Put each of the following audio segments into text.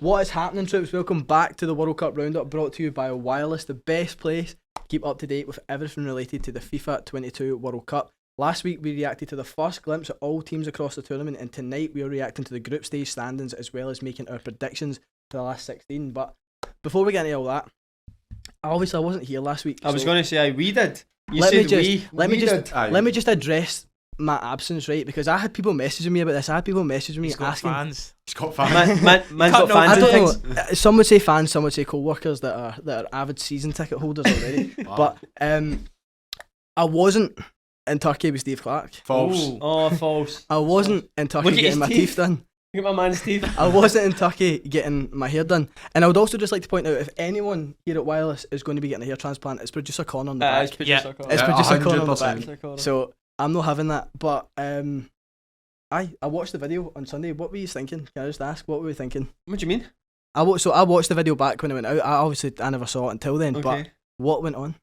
What is happening, troops? Welcome back to the World Cup Roundup, brought to you by Wireless, the best place to keep up to date with everything related to the FIFA 22 World Cup. Last week we reacted to the first glimpse of all teams across the tournament, and tonight we are reacting to the group stage standings as well as making our predictions for the last 16. But before we get into all that, obviously I wasn't here last week. I was going to say we did. Let me just address my absence, right? Because I had people messaging me about this. I had people messaging me asking. Fans. He's got fans. Man's got fans. I and don't things. know. Some would say fans, some would say co-workers that are avid season ticket holders already. Wow. But I wasn't in Turkey with Steve Clark. False. Oh, false. I wasn't in Turkey Look at getting his my teeth. teeth done. Look at my man's teeth. I wasn't in Turkey getting my hair done. And I would also just like to point out, if anyone here at Wireless is going to be getting a hair transplant, it's producer Connor on the back. It's producer Yeah. Connor. It's producer Connor on the 100%. back. So I'm not having that. But I watched the video on Sunday. What were you thinking? Can I just ask? What were we thinking? What do you mean? I watched the video back when it went out. I never saw it until then. But Okay. what went on?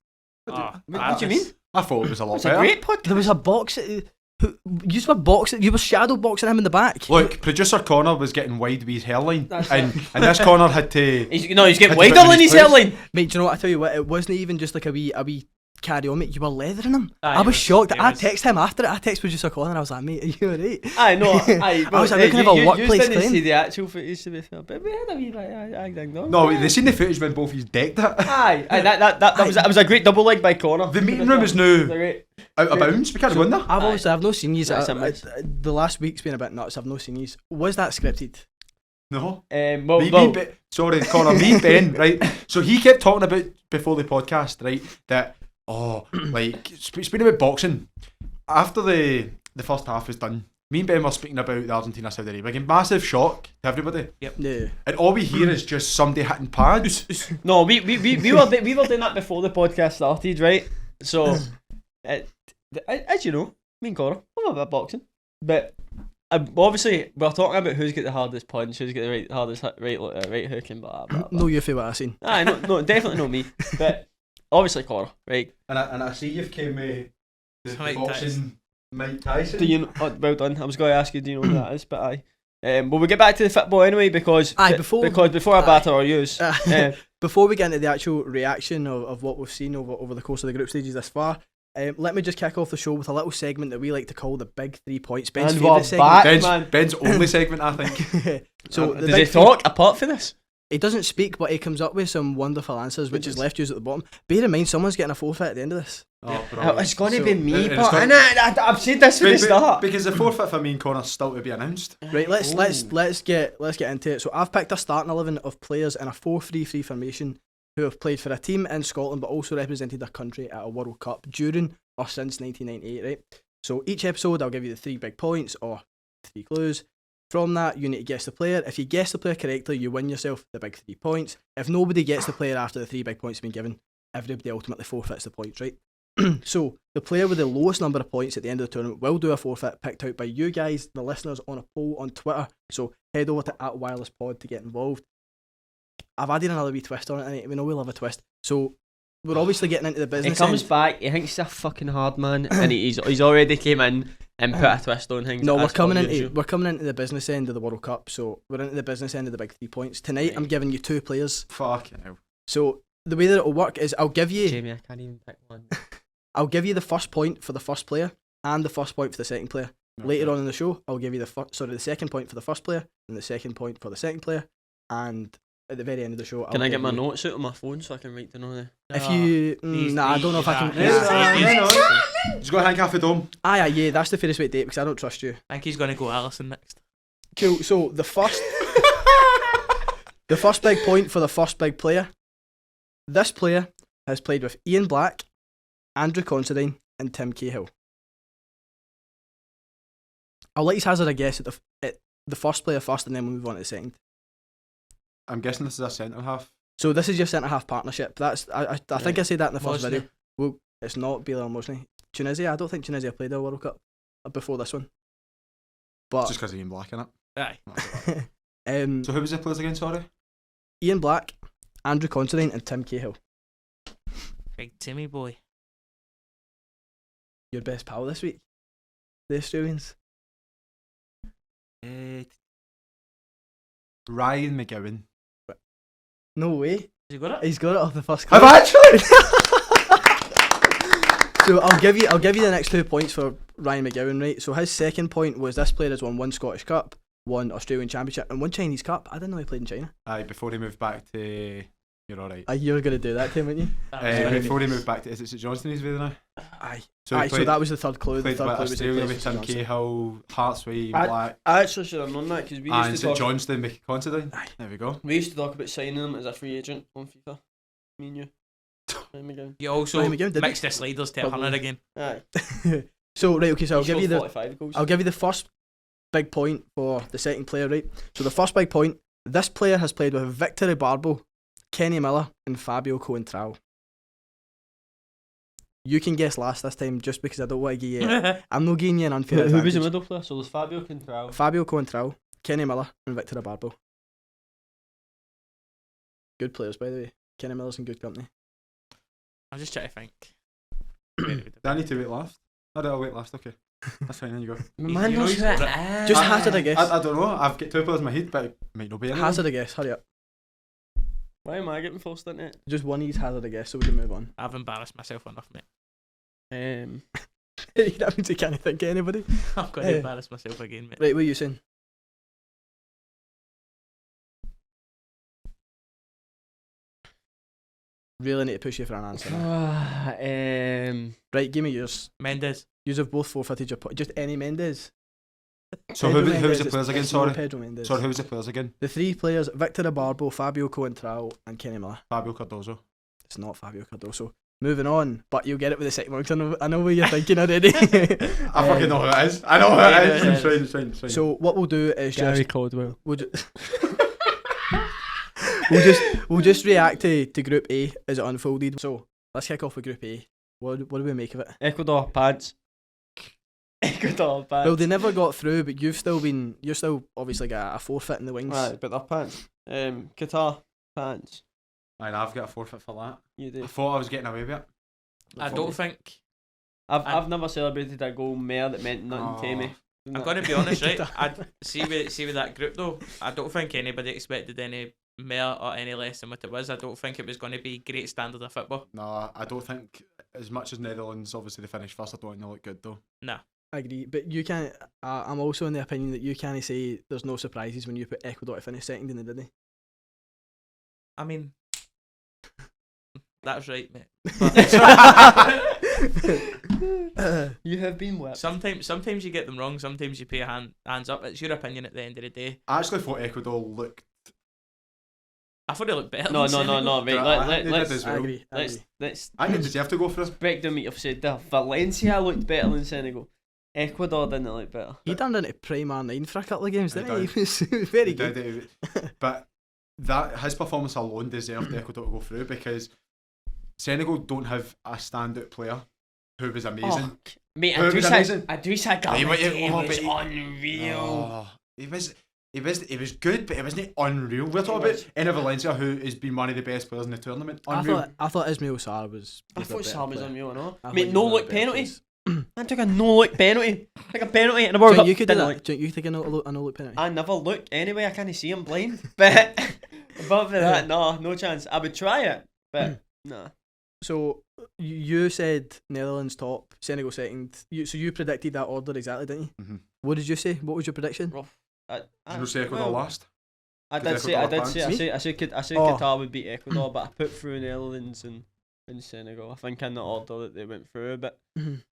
What do you mean? I thought it was a lot It's a better. great podcast. There was a box. You were boxing. You were shadow boxing him in the back. Look, producer Connor was getting wide with his hairline, That's and this Connor had to. He's getting Had to wider put him in than his his place. hairline. Mate, do you know what? I tell you what, it wasn't even just like a wee carry on, mate. You were leathering him. Aye, I it was was- shocked. it I was- texted him after it. I texted producer Colin and I was like, mate, are you alright? I know. I was like, we can have a workplace You didn't claim. see the actual footage to be fair, but we had a wee like ding dong. No, they seen the footage when both he's decked it. Aye, that was a great double leg by Connor. The meeting room is now Great. out of bounds. We can't go in there. I've not seen you. That's a mix. The last week's been a bit nuts. I've not seen you. Was that scripted? No. Well, Connor, me and Ben, right? So he kept talking about before the podcast, right? That like speaking about boxing. After the first half was done, me and Ben were speaking about the Argentina Saudi Arabia game. Massive shock to everybody, Yeah. and all we hear is just somebody hitting pads. no, we were doing that before the podcast started, right? So, as you know, me and Connor, I'm a bit of boxing, but obviously we're talking about who's got the hardest punch, who's got the hardest right hook, and blah blah blah. No, you feel what I seen. Aye, no, definitely not me, but obviously Connor, right? And I see you've came with the Mike boxing Mike Tyson. Do you know? Well done. I was going to ask you, do you know who that is? But aye. Well, we'll get back to the football anyway because before I batter or use. Before we get into the actual reaction of what we've seen over the course of the group stages this far, let me just kick off the show with a little segment that we like to call the Big 3 Points. Ben's And favourite we're segment. back. man. Ben's only segment, I think. So the Does he Big 3 talk apart from this? He doesn't speak, but he comes up with some wonderful answers, which has left you at the bottom. Bear in mind, someone's getting a forfait at the end of this. Oh, bro. It's going to So- be me, and it's but got- and I've said this from the start. Because the forfeit for me and Connor's still to be announced. Right, let's get into it. So I've picked a starting 11 of players in a 4-3-3 formation who have played for a team in Scotland, but also represented their country at a World Cup during or since 1998. Right. So each episode, I'll give you the 3 big points or 3 clues. From that, you need to guess the player. If you guess the player correctly, you win yourself the big 3 points. If nobody gets the player after the 3 big points have been given, everybody ultimately forfeits the points, right? So, the player with the lowest number of points at the end of the tournament will do a forfeit picked out by you guys, the listeners, on a poll on Twitter. So, head over to @WirelessPod to get involved. I've added another wee twist on it, and we know we love a twist. So, we're obviously getting into the He business comes end. back, he thinks he's a fucking hard man, and he's already came in and put a twist on things. No, we're That's coming not into usual. the business end of the World Cup. So, we're into the business end of the big 3 points. Tonight, I'm giving you 2 players. Fucking hell. So, the way that it'll work is I'll give you Jamie, I can't even pick one. the first point for the first player and the first point for the second player. Later on in the show, I'll give you the second point for the first player and the second point for the second player. And at the very end of the show, Can I'll I get give my you- notes out on my phone so I can write down there? If you, I don't know if I can. Just go hang half a dome. Aye, yeah, that's the fairest way to do it because I don't trust you. I think he's going to go Allison next. Cool. So the first big point for the first big player. This player has played with Ian Black, Andrew Considine, and Tim Cahill. I'll let you hazard a guess at the first player first, and then we'll move on to the second. I'm guessing this is a centre half. So this is your centre half partnership. That's I think I said that in the first Mosney. video. Well, it's not Bailey or Mosney. Tunisia. I don't think Tunisia played a World Cup before this one. But Just because of Ian Black in it. Aye. So who was the players again, sorry? Ian Black, Andrew Considine, and Tim Cahill. Big Timmy boy. Your best pal this week. The Australians. Ryan McGowan. No way. Has he got it? He's got it off the first Have clue. I actually? So I'll give you the next 2 points for Ryan McGowan, right? So his second point was this player has won 1 Scottish Cup, 1 Australian Championship, and 1 Chinese Cup. I didn't know he played in China. Aye, before he moved back to... You're alright. You were going to do that to him, weren't you? Before he moved back to... Is it St Johnstone he's with now? Aye. So Aye, so that was the third clue. The played third with clue was he Australia played with for Tim St. Johnstone. Cahill, Hearts with I- Black, I actually should have known that because we and used to St talk. Johnstone with Considine. Aye. There we go. We used to talk about signing him as a free agent on FIFA. Me and you. Ryan McGowan. You also Ryan McGowan, did mixed the sliders to Probably. 100 again. Aye. So right, okay, so I'll He give you scored the 45 goals. I'll give you the first big point for the second player, right? So the first big point, this player has played with Victor Barbo, Kenny Miller, and Fabio Coentrao. You can guess last this time just because I don't want to give you. I'm not giving you an unfair Who was the advantage. middle player? So there's Fabio Contrao. Fabio Coentrao, Kenny Miller, and Victor Barbo. Good players, by the way. Kenny Miller's in good company. I'm just trying to think. Do I need to wait last? I'll wait last, okay. That's fine, then you go. Man You know knows he's who it got is. Just hazard a guess. I don't know, I've got 2 players in my head, but it might not be anyone. Hazard a guess. Hurry up. Why am I getting forced into it? Just one of these hazard a guess, so we can move on. I've embarrassed myself enough, mate. That means you can't think of anybody. I'm going to embarrass myself again, mate. Right, what are you saying? Really need to push you for an answer. now. Right, give me yours. Mendes. Yous have both forfeited your point. Just any Mendes. So Pedro who was Mendes, the players again, it's no sorry? Pedro Mendes. Sorry, who was the players again? The 3 players, Victor Barbo, Fabio Coentrao, and Kenny Miller. Fabio Cardozo. It's not Fabio Cardoso. Moving on, but you'll get it with the second one 'cause I know what you're thinking already. I fucking know who it is. I know who it is. It's fine. So what we'll do is Gary just Caldwell. we'll just react to Group A as it unfolded. So let's kick off with Group A. What do we make of it? Ecuador pants. Ecuador pants. Well, they never got through, but you've still obviously got a forfeit in the wings. Right, but their pants. Qatar pants. Aye, I've got a forfeit for that. You I do. thought I was getting away with it. I don't think. I've never celebrated a goal more that meant nothing to me. I'm going to be honest, right? I'd see with that group though. I don't think anybody expected any more or any less than what it was. I don't think it was going to be great standard of football. No, I don't think, as much as Netherlands, obviously they finished first, I don't think they look good though. No. I agree, but you can't. I'm also in the opinion that you can't say there's no surprises when you put Ecuador to finish second in the didn't. I mean, that's right, mate. You have been whipped. Sometimes you get them wrong. Sometimes you pay hands up. It's your opinion at the end of the day. I actually thought Ecuador looked... I thought it looked better. No, than Senegal. mate. They did as I well. agree. Let's I think, did you have to go for it? respect them. You've said that Valencia looked better than Senegal. Ecuador didn't look better. He turned into Prime R9 for a couple of games, He didn't he? did. He was very He good. did, but his performance alone deserved Ecuador to go through because Senegal don't have a standout player who was amazing. Oh, mate, Who was amazing? Idrissa Aye, but Gana was but- unreal. Oh, he was good, but he wasn't unreal. We're talking about Enner Valencia, who has been one of the best players in the tournament. Unreal. I thought Ismail Sarr was. I a thought better Sam was player. unreal, no? I Mate, thought no he was look a better penalty. player. I took a no look penalty. Like a penalty in the World So Cup. you could do Didn't that. look. Do you take a no look penalty? I never look anyway. I can't see him blind. But above that, no chance. I would try it, but nah. So you said Netherlands top, Senegal second. So you predicted that order exactly, didn't you? Mhm. What did you say? What was your prediction? Rough. Did you say Ecuador last? I Did did say Ecuador I said Oh. Qatar would beat Ecuador, but I put through Netherlands and Senegal. I think in the order that they went through, but Mhm.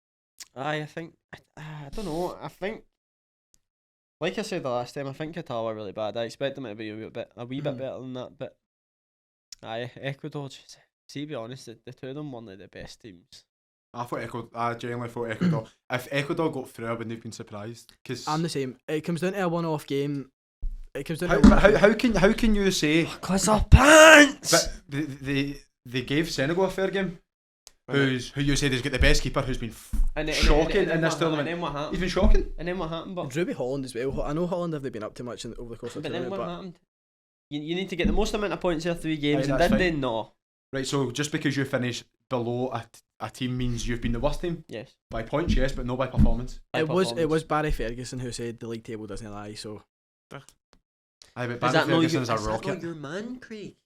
I think I don't know. I think, like I said the last time, I think Qatar were really bad. I expect them to be a wee bit better than that, but Ecuador. Just, see, to be honest, the two of them were like the best teams. I genuinely thought Ecuador. If Ecuador got through, I wouldn't have been surprised. Cause I'm the same. It comes down to a one-off game. It comes down to how can you say? Cause of pants. But they gave Senegal a fair game. Who you said has got the best keeper, who's been shocking in this tournament. And then what happened? Even shocking. And then what happened? But Ruby Holland as well. I know Holland have they been up to much over the course of the But then tournament, what but happened? You need to get the most amount of points in 3 games, Aye, and that's did they fine. not? Right, so just because you finish below a team means you've been the worst team Yes. by points, yes, but not by performance. By it was performance. Barry Ferguson who said the league table doesn't lie. So Aye, but Is Barry that not Ferguson's a your rocket. man, Craig?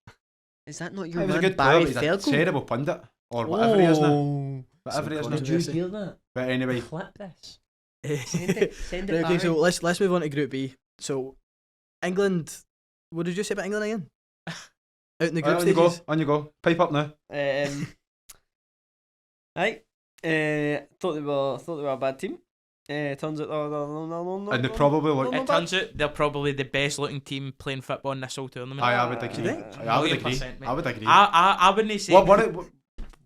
Is that not He your was a man good player, Barry but he's a Fergal? terrible pundit. Or whatever he is now. Whatever he is now. Did you hear that? But anyway. Clip this. Send it Right, okay, Barry. so let's move on to Group B. So England, what did you say about England again? Out in the group stages. On you go. Pipe up now. Right. Thought they were a bad team. Turns out And they probably look. It turns out they're probably the best looking team playing football in this whole tournament. I would agree. I would agree. Mate. I would agree. I wouldn't say.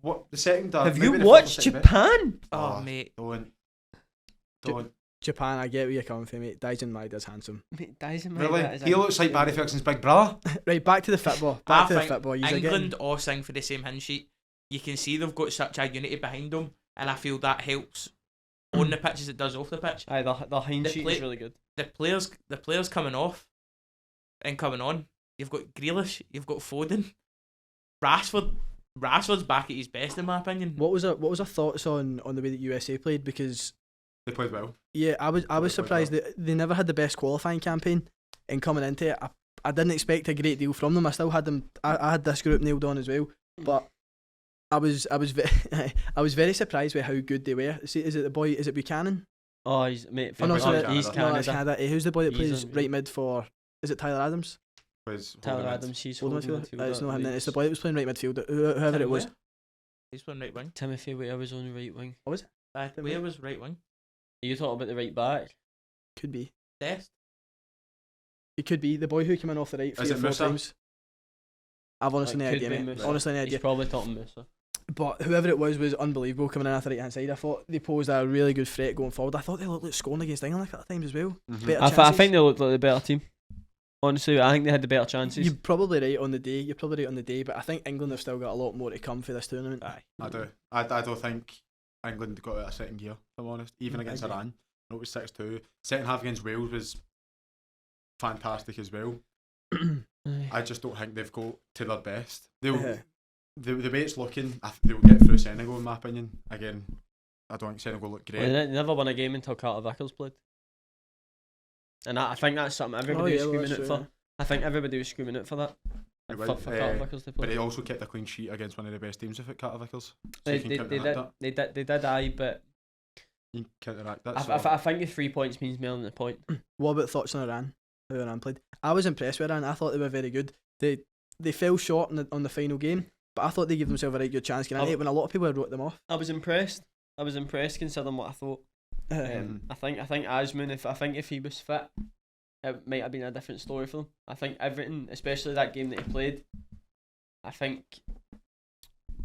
What the second? Have maybe you the watched first or second Japan? Oh, mate. Don't. Japan, I get where you're coming from, mate. Daijin Maida's handsome. Mate, Dyson Really? He looks like Barry Ferguson's big brother. Right, back to the football. I Back to the think football. England all sing for the same hymn sheet. You can see they've got such a unity behind them, and I feel that helps on the pitch as it does off the pitch. Aye, the hind The sheet play- is really good. The players coming off and coming on. You've got Grealish, you've got Foden, Rashford's back at his best in my opinion. What was our thoughts on the way that USA played? Because They played well. yeah, I was surprised that they never had the best qualifying campaign, and coming into it, I didn't expect a great deal from them. I still had them. I had this group nailed on as well, but I was very surprised with how good they were. See, is it Buchanan? Oh, he's mate. Oh, no, sorry, He's Canada. No, that's Canada. Canada. Who's the boy that He's plays on- right mid for? Is it Tyler Adams? Tyler Adams. He's Holding holding midfielder? It's midfielder. not him. Then. It's the boy that was playing right midfield. Whoever it was. He's playing right wing. Timothy Weah was on right wing. What was it? Where was right wing? Are you talking about the right back? Could be. Dest. It could be the boy who came in off the right 3 Is or it 4 Musa? times. I've honestly no Could idea, be mate. Musa. Honestly no He's idea. probably talking Musa. But whoever it was unbelievable coming in off the right hand side. I thought they posed a really good threat going forward. I thought they looked like scoring against England a couple of times as well. Better I chances. think they looked like the better team. Honestly, I think they had the better chances. You're probably right on the day. But I think England have still got a lot more to come for this tournament. Aye. I do. I don't think England got out of second gear, if I'm honest. Even against agree. Iran. I know it was 6-2. Second half against Wales was fantastic as well. I just don't think they've got to their best. The way it's looking, they'll get through Senegal in my opinion. Again, I don't think Senegal look great. Well, they never won a game until Carter Vickers played. And I think that's something everybody was screaming out for. I think everybody was screaming out for that. It For was, Carter Vickers to But play. he also kept a clean sheet against one of the best teams if it Carter Vickers. So They you can did, counteract that. they did, aye, but You can counteract that. I think the 3 points means more than the point. What about thoughts on Iran? How Iran played? I was impressed with Iran. I thought they were very good. They fell short on the final game, but I thought they gave themselves a right good chance getting into it when a lot of people had wrote them off. I was impressed considering what I thought. I think Asman, if he was fit, it might have been a different story for them. I think everything, especially that game that he played, I think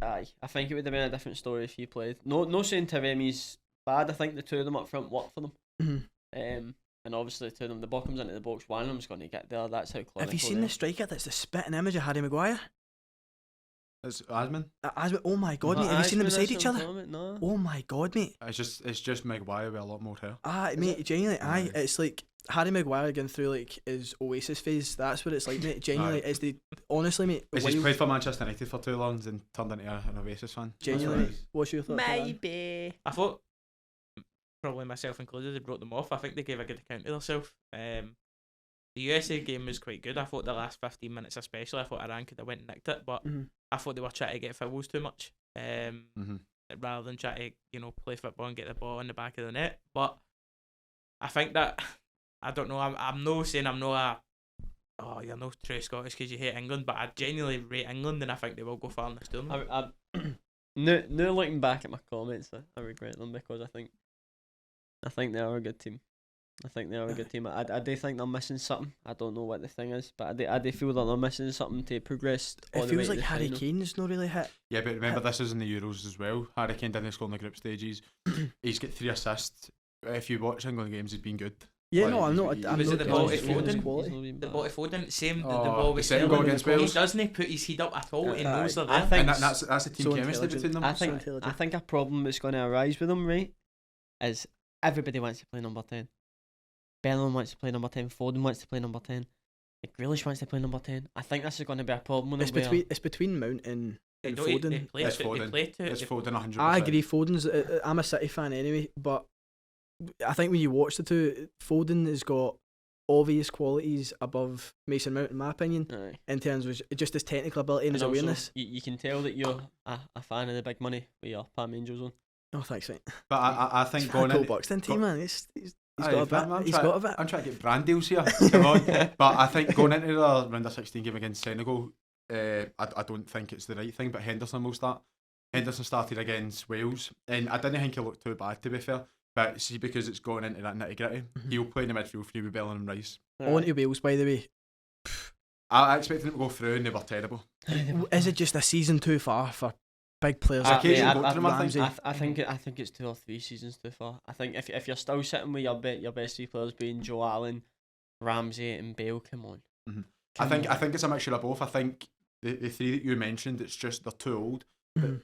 it would have been a different story if he played. No saying Taremi's bad. I think the two of them up front work for them. And obviously two of them, the ball comes into the box, one of them's going to get there. That's how clinical. Have you seen the striker that's the spitting image of Harry Maguire? It's Asman. Oh my god, mate! Have you seen them beside each other? No. Oh my god, mate! It's just Maguire with a lot more hair. Mate, genuinely, it's like Harry Maguire going through like his Oasis phase. That's what it's like, mate. Genuinely, it's honestly, mate. He's just played for Manchester United for too long and turned into an Oasis fan. Genuinely, what's your thoughts? Maybe. I thought, probably myself included, they wrote them off. I think they gave a good account of themselves. The USA game was quite good. I thought the last 15 minutes especially, I thought Iran could have went and nicked it, but I thought they were trying to get fouls too much. Rather than try to, play football and get the ball in the back of the net. But I think that, I don't know, I'm not saying I'm not you're no true Scottish because you hate England, but I genuinely rate England and I think they will go far in this tournament. No, looking back at my comments, I regret them because I think they are a good team. I do think they're missing something. I don't know what the thing is, but I do feel that they're missing something to progress. It feels like Harry Kane's not really hit. Yeah, but remember this is in the Euros as well. Harry Kane didn't score in the group stages. He's got 3 assists. If you watch England games, he's been good. Yeah, Like, no, I'm not. Was it the ball to Foden? Foden? The ball to Foden, same the Oh, ball the with second goal Sterling. against He Wales. doesn't put his head up at all. He knows they're I there. think And that's the team so chemistry between them. I think a problem that's going to arise with them, right, is everybody wants to play number 10. Bellingham wants to play number 10. Foden wants to play number 10. Grealish wants to play number 10. I think this is going to be a problem. It's between Mount and Foden. It's Foden 100%. I agree. Foden's. I'm a City fan anyway, but I think when you watch the two, Foden has got obvious qualities above Mason Mount in my opinion, Aye. in terms of just his technical ability and his also, awareness. You can tell that you're a fan of the big money with your Palm Angels on. Oh, thanks, mate. But I think He's going a cool in, Buxton team, man. He's Aye, got a bit. I'm He's try- got a bit. I'm trying to get brand deals here. Come on. But I think going into the round of 16 game against Senegal, I don't think it's the right thing. But Henderson will start. Henderson started against Wales, and I didn't think he looked too bad, to be fair. But see, because it's going into that nitty gritty, he'll play in the midfield for you with Bellingham and Rice. On to Wales, by the way. I expected them to go through, and they were terrible. Is it just a season too far for big players? I like occasionally Ramsey? go to them, I think. I think it's 2 or 3 seasons too far. I think if you're still sitting with your best 3 players being Joe Allen, Ramsey, and Bale, come on. I think it's a mixture of both. I think the 3 that you mentioned, it's just they're too old. But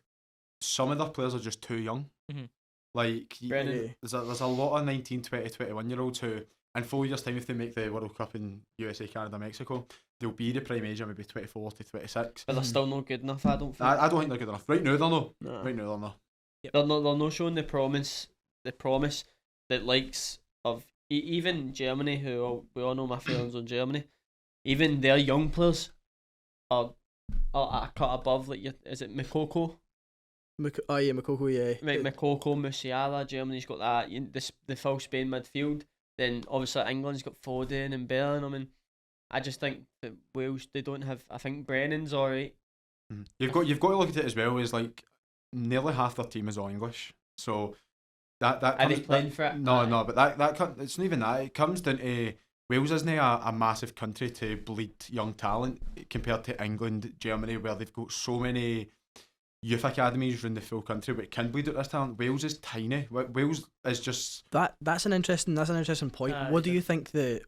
some of their players are just too young. Like Brennan. there's a lot of 19, 20, 21-year-olds who, in 4 years' time, if they make the World Cup in USA, Canada, Mexico, they'll be the prime age of maybe 24 to 26. But they're still not good enough, I don't think. I don't think they're good enough. Right now, they're not. No. Right now, they're not. They're not showing the promise that likes of even Germany, who we all know my feelings on Germany. Even their young players are a cut above. Like, is it Makoko? Makoko, yeah. Right, Makoko, Musiala. Germany's got that. The full Spain midfield. Then obviously England's got Foden and Bellingham, and I just think that Wales, they don't have. I think Brennan's alright. You've got to look at it as well as like nearly half their team is all English. So that Are they comes, playing for it? No, but that it's not even that. It comes down to Wales isn't a massive country to bleed young talent compared to England, Germany, where they've got so many youth academies around the full country, but it can bleed out this talent. Wales is tiny. Wales is just That's an interesting point. What do you think the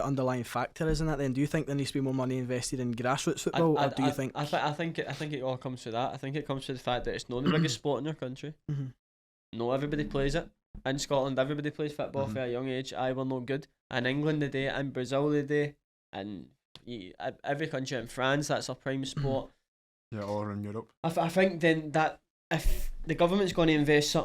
underlying factor is in that? Then do you think there needs to be more money invested in grassroots football, or do you think? I think it all comes to that. I think it comes to the fact that it's not the biggest sport in your country. Not everybody plays it. In Scotland, everybody plays football from a young age. We're not good. In England, they do. In Brazil, they do. And every country, in France, that's a prime sport. Yeah, all around Europe. I think then that if the government's going to invest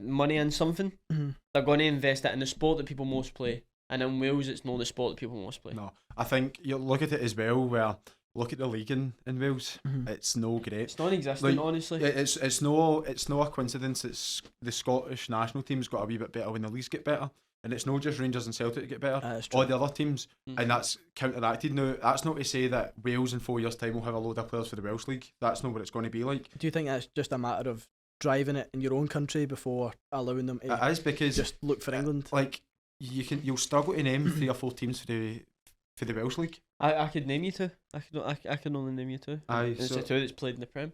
money in something, they're going to invest it in the sport that people most play. And in Wales, it's not the sport that people most play. No, I think you look at it as well. Where look at the league in Wales. It's no great. It's non-existent, Like, honestly. It's no a coincidence. It's the Scottish national team's got a wee bit better when the leagues get better. And it's not just Rangers and Celtic that get better, all the other teams, and that's counteracted. Now, that's not to say that Wales in 4 years' time will have a load of players for the Welsh League. That's not what it's going to be like. Do you think that's just a matter of driving it in your own country before allowing them to It is because just look for England? Like you'll struggle to name 3 or 4 teams for the Welsh League. I could name you 2. I can only name you 2. Aye, It's the 2 that's played in the Prem.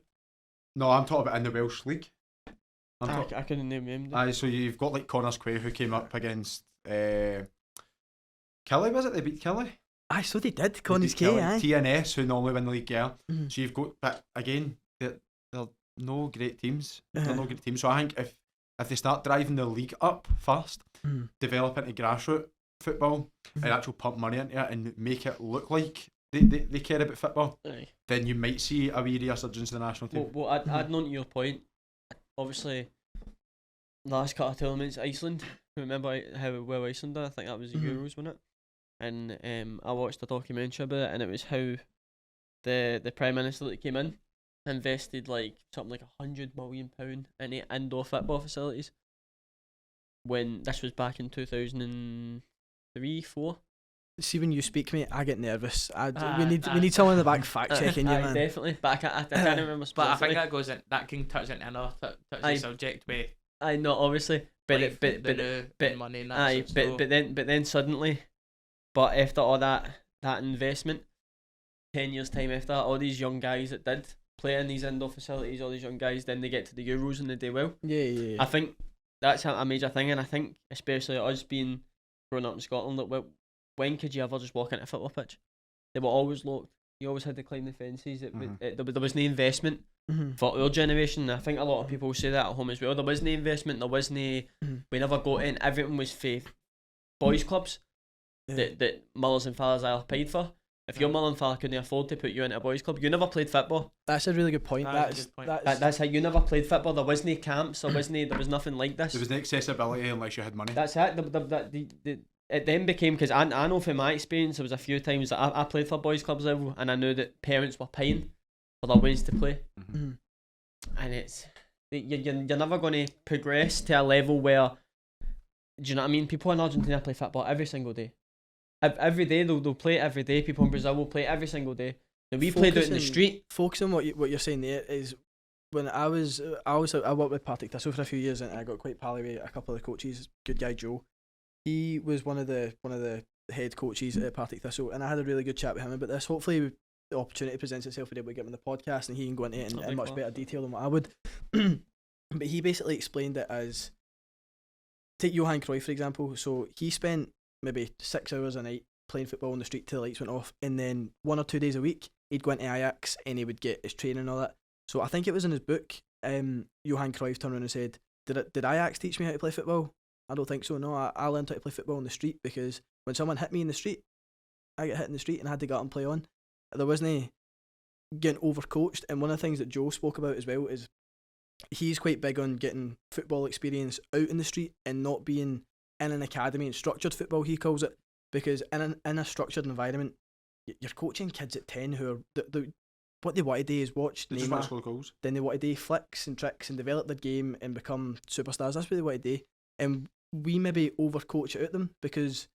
No, I'm talking about in the Welsh League. I couldn't name him. Aye, so you've got like Connors Quay who came up against Kelly, was it? They beat Kelly? Aye, so they did. Connie's They beat K, Kelly. aye. TNS, who normally win the league, yeah. So you've got, but again, they're no great teams. They're no great teams. So I think if they start driving the league up first, develop into grassroots football, and actually pump money into it and make it look like they care about football, then you might see a wee resurgence in the national team. Well, adding on to your point, obviously, last couple of tournaments, Iceland. Remember how well Iceland did? I think that was the Euros, wasn't it? And I watched a documentary about it, and it was how the Prime Minister that came in invested like something like £100 million into indoor football facilities. When this was back in 2003-04. See, when you speak, mate, I get nervous. We need someone in the back fact checking you, man. Definitely, but I can't remember. But I think that can touch into another touchy subject with. I know, obviously, but money and that. Aye, but then suddenly, but after all that investment, 10 years time after that, all these young guys that did play in these indoor facilities, all these young guys, then they get to the Euros and they do well. Yeah. I think that's a major thing, and I think especially us being grown up in Scotland, that when could you ever just walk into a football pitch? They were always locked. You always had to climb the fences. There was no investment for our generation. I think a lot of people say that at home as well. There was no investment. There was no. We never got in. Everything was for boys clubs that mothers and fathers either paid for. If your mother and father couldn't afford to put you into a boys club, you never played football. That's a really good point. That's how you never played football. There was no camps. There was nothing like this. There was no accessibility unless you had money. That's it. it then became, because I know from my experience, there was a few times that I played for boys clubs level, and I knew that parents were paying for their ways to play, and it's you're never going to progress to a level where, do you know what I mean? People in Argentina play football every single day. Every day they'll play it every day. People in Brazil will play it every single day. Now we played out in the street. Focusing on what you're saying there is, when I worked with Partick Thistle for a few years, and I got quite pally with a couple of the coaches. Good guy Joe, he was one of the head coaches at Partick Thistle, and I had a really good chat with him about this. Hopefully the opportunity presents itself for him to get him on the podcast, and he can go into it in much better detail than what I would. But he basically explained it as, take Johan Cruyff for example. So he spent maybe 6 hours a night playing football on the street till the lights went off, and then 1 or 2 days a week he'd go into Ajax and he would get his training and all that. So I think it was in his book, Johan Cruyff turned around and said, did Ajax teach me how to play football? I don't think so. No, I learned how to play football on the street, because when someone hit me in the street, I get hit in the street and I had to go out and play on. There wasn't getting overcoached. And one of the things that Joe spoke about as well is he's quite big on getting football experience out in the street and not being in an academy and structured football, he calls it, because in a structured environment, you're coaching kids at 10 who are what they want to do is watch Neymar, then they want to do flicks and tricks and develop their game and become superstars. That's what they want to do, and we maybe overcoach it out them, because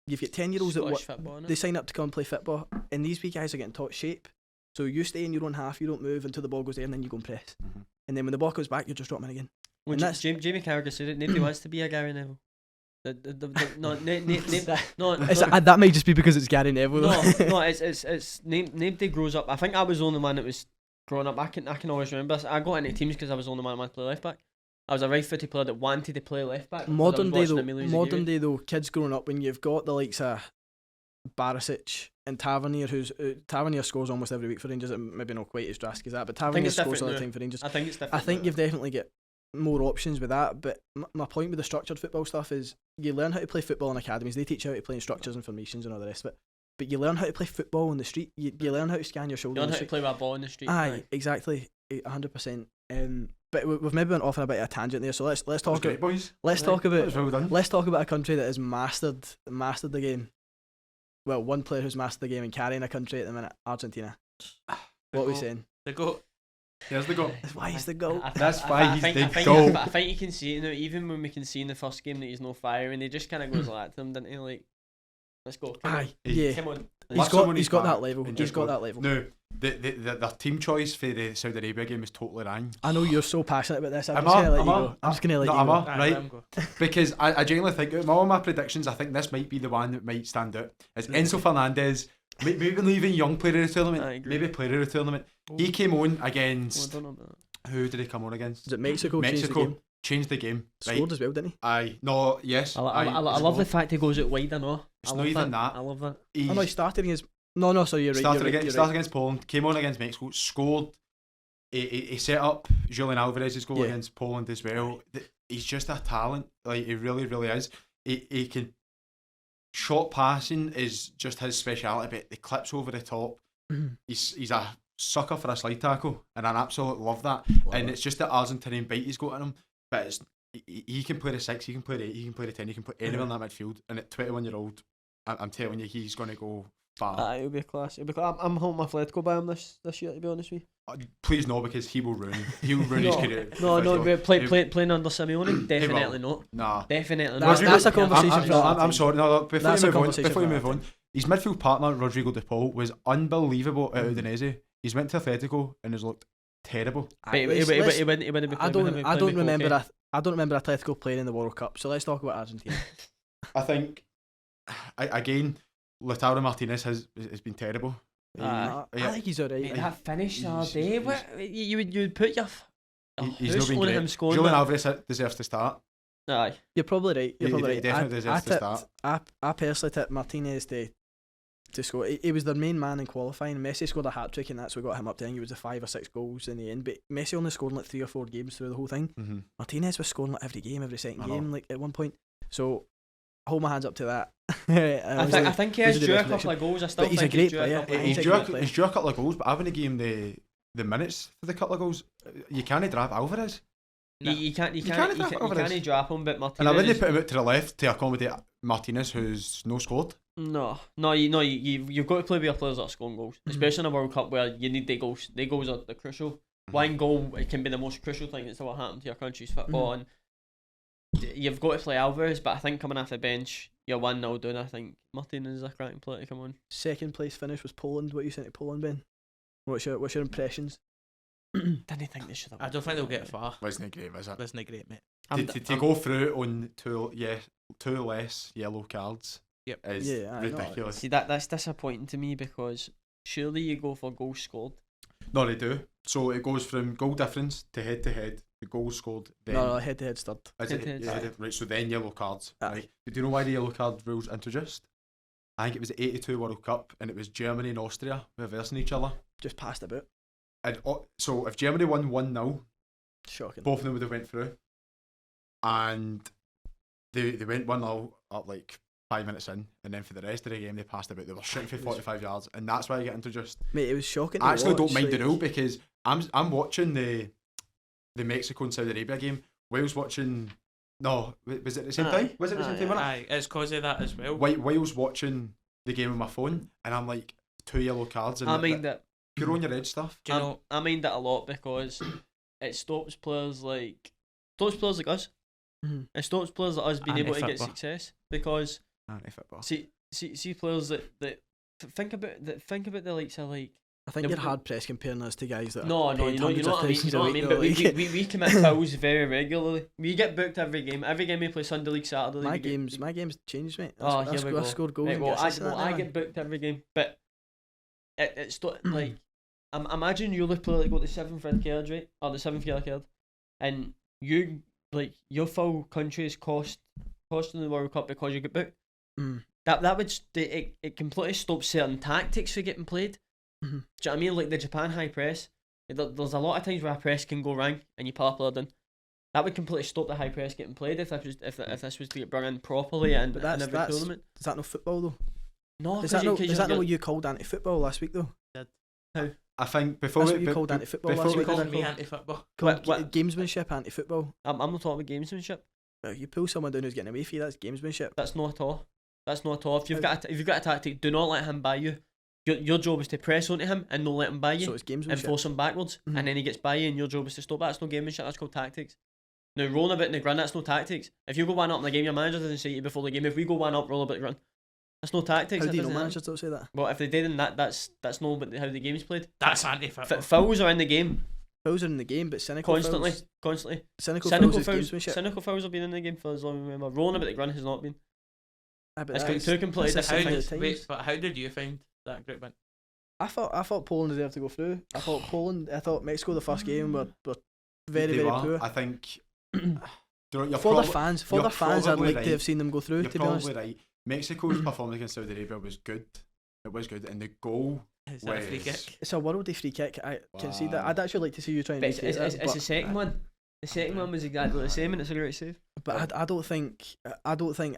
you've got 10-year-olds that they sign up to come and play football, and these wee guys are getting taught shape. So you stay in your own half, you don't move until the ball goes there, and then you go and press. And then when the ball comes back, you just drop them in again. Well, and that's Jamie Carragher said it. Nobody wants to be a Gary Neville. That might just be because it's Gary Neville. No, it's nobody grows up. I think I was the only one that was growing up. I can always remember this. I got into teams because I was the only one that wanted to play left back. I was a right-footed player that wanted to play left back. Modern day though, kids growing up, when you've got the likes of Barisic and Tavernier, Tavernier scores almost every week for Rangers. Maybe not quite as drastic as that, but Tavernier scores all the time for Rangers. I think it's different. I think you've definitely got more options with that, but my point with the structured football stuff is you learn how to play football in academies. They teach you how to play in structures and formations and all the rest of it, but you learn how to play football on the street. You learn how to scan your shoulders. You learn how to play with a ball in the street. Aye, exactly, 100%. But we've maybe went off on a bit of a tangent there, so let's talk about boys. Let's talk about a country that has mastered the game. Well, one player who's mastered the game and carrying a country at the minute, Argentina. What are we saying? The GOAT. Here's the goal. That's why he's the goal. That's why he's the goal. I think you can see it now, even when we can see in the first game that he's no fire, and he just kind of goes like that to him, doesn't he? Like, let's go. Come on. Yeah. Come on. He's got that level. He's got that level. No, the team choice for the Saudi Arabia game is totally wrong. I know you're so passionate about this. I'm just going to let you go. I'm just going to let you go. Right? Because I genuinely think, all my predictions, I think this might be the one that might stand out. It's Enzo Fernandez, maybe even young player of the tournament, maybe player of the tournament. He came on against... Who did he come on against? Was it Mexico? Changed the game. Scored as well, didn't he? Aye. No, yes. I love the fact he goes out wide, I know. It's not even that. I love that. He started against... No, sorry, you're right. Started against Poland, came on against Mexico, scored. He set up Julian Alvarez's goal against Poland as well. He's just a talent. Like, he really, really is. He can... Short passing is just his speciality, but the clips over the top. He's a sucker for a slide tackle, and I absolutely love that. It's just the Argentinian bite he's got in him. But he can play the 6, he can play the 8, he can play the 10, he can play anywhere in that midfield. And at 21-year-old, I'm telling you, he's going to go far. It'll be class. I'm hoping Atletico buy him this year, to be honest with you. Please no, because he will ruin his career. No, playing under Simeone, definitely not. Nah, definitely not. That's a conversation. I'm sorry. No, before you move on, his midfield partner Rodrigo de Paul was unbelievable at Udinese. He's went to Atletico and has looked terrible. I don't remember Atletico playing in the World Cup. So let's talk about Argentina. I think again, Lautaro Martinez has been terrible. I think he's alright. That finish all day. You would put your he's not been great. Him scoring. Julian Alvarez deserves to start. Aye, you're probably right. He definitely deserves to start. I personally tipped Martinez to score. He was their main man in qualifying. Messi scored a hat trick, and that's what got him up to. I think it was the 5 or 6 goals in the end. But Messi only scored like 3 or 4 games through the whole thing. Martinez was scoring like every game, every second game, like at one point. So hold my hands up to that. I think he has drew a couple of goals. I still think he's a great player. He's drew a couple of goals, but I haven't given him the minutes for the couple of goals. You can't drop Alvarez. No. You can't drop him, but Martinez. And I wouldn't put him out to the left to accommodate Martinez, who's no scored. You've got to play with your players that are scoring goals, especially in a World Cup where you need the goals. The goals are the crucial. One goal, it can be the most crucial thing that's ever happened to your country's football, and you've got to play Alvarez. But I think coming off the bench, you're 1-0 down. I think Martinez is a cracking player to come on. Second place finish was Poland. What you saying to Poland, Ben? What's your impressions? Didn't think they should have. I don't think they'll get far. Wasn't great, was it? Wasn't great, mate. To go through on two less yellow cards is ridiculous. See, that's disappointing to me because surely you go for goals scored. No, they do. So it goes from goal difference to head, the goals scored. Then No, head to head stud. Right, so then yellow cards. Right. Do you know why the yellow card rules introduced? I think it was the 82 World Cup and it was Germany and Austria reversing each other. Just passed a bit. And so if Germany won 1-0, shocking. both of them would have went through. And they went 1-0 up like 5 minutes in, and then for the rest of the game they passed about. They were shooting for 45 yards, and that's why I get introduced. Mate, it was shocking. I actually don't mind the rule because I'm watching the Mexico and Saudi Arabia game. Wales watching. No, was it the same time? Was it the same time? Aye, it's because of that as well. Wales watching the game on my phone, and I'm like 2 yellow cards. And I mean that. You're on your edge stuff. Do you know? I mind that a lot because it stops players like us. It stops players like us being able to get success because see players that think about the likes of like. I think you're hard pressed comparing us to guys that. No, you know what I mean. But we commit fouls very regularly. We get booked every game. Every game we play Sunday League, Saturday League. My game's changed, mate. Here we go. I scored goals. Right, I get booked every game, but it's like. Imagine you look like got the 7th red card, right, or the 7th yellow card, and you like your full country is costing the World Cup because you get booked. That would it completely stops certain tactics for getting played. Do you know what I mean? Like the Japan high press. There's a lot of times where a press can go wrong and you pull a player down. That would completely stop the high press getting played if this was to get brought in properly and in every tournament. Is that no football though? No, is that not what you called anti-football last week though? How? I think before that's what you called anti-football last week. Called me anti-football. Gamesmanship, anti-football. I'm not talking about gamesmanship. Well, you pull someone down who's getting away from you, that's gamesmanship. That's not at all. If you've got a tactic, do not let him buy you. Your job is to press onto him and not let him buy you. So it's gamesmanship. And force him backwards, and then he gets by you, and your job is to stop that. That's no gamesmanship. That's called tactics. Now rolling a bit in the ground, that's no tactics. If you go 1 up in the game, your manager doesn't say to you before the game. If we go 1 up, roll a bit in the ground. That's no tactics. How do you know managers don't say that? Well, if they did, then that's not how the game's played. That's anti-football. Fouls are in the game. Fouls are in the game, but cynical constantly. Cynical fouls is gamesmanship. Cynical fouls have been in the game for as long as I remember. Rolling a bit the ground has not been. It's two completely different things. Wait, but how did you find that group went? I thought Poland deserved to go through. I thought Mexico the first game were very poor. I think for the fans, I'd like to have seen them go through. You're to be honest, right. Mexico's performance against Saudi Arabia was good. It was good, and the goal was a free kick. It's a worldly free kick. I can see that. I'd actually like to see you try and make it. It's the second one. The second one was exactly the same, and it's a great save. But I don't think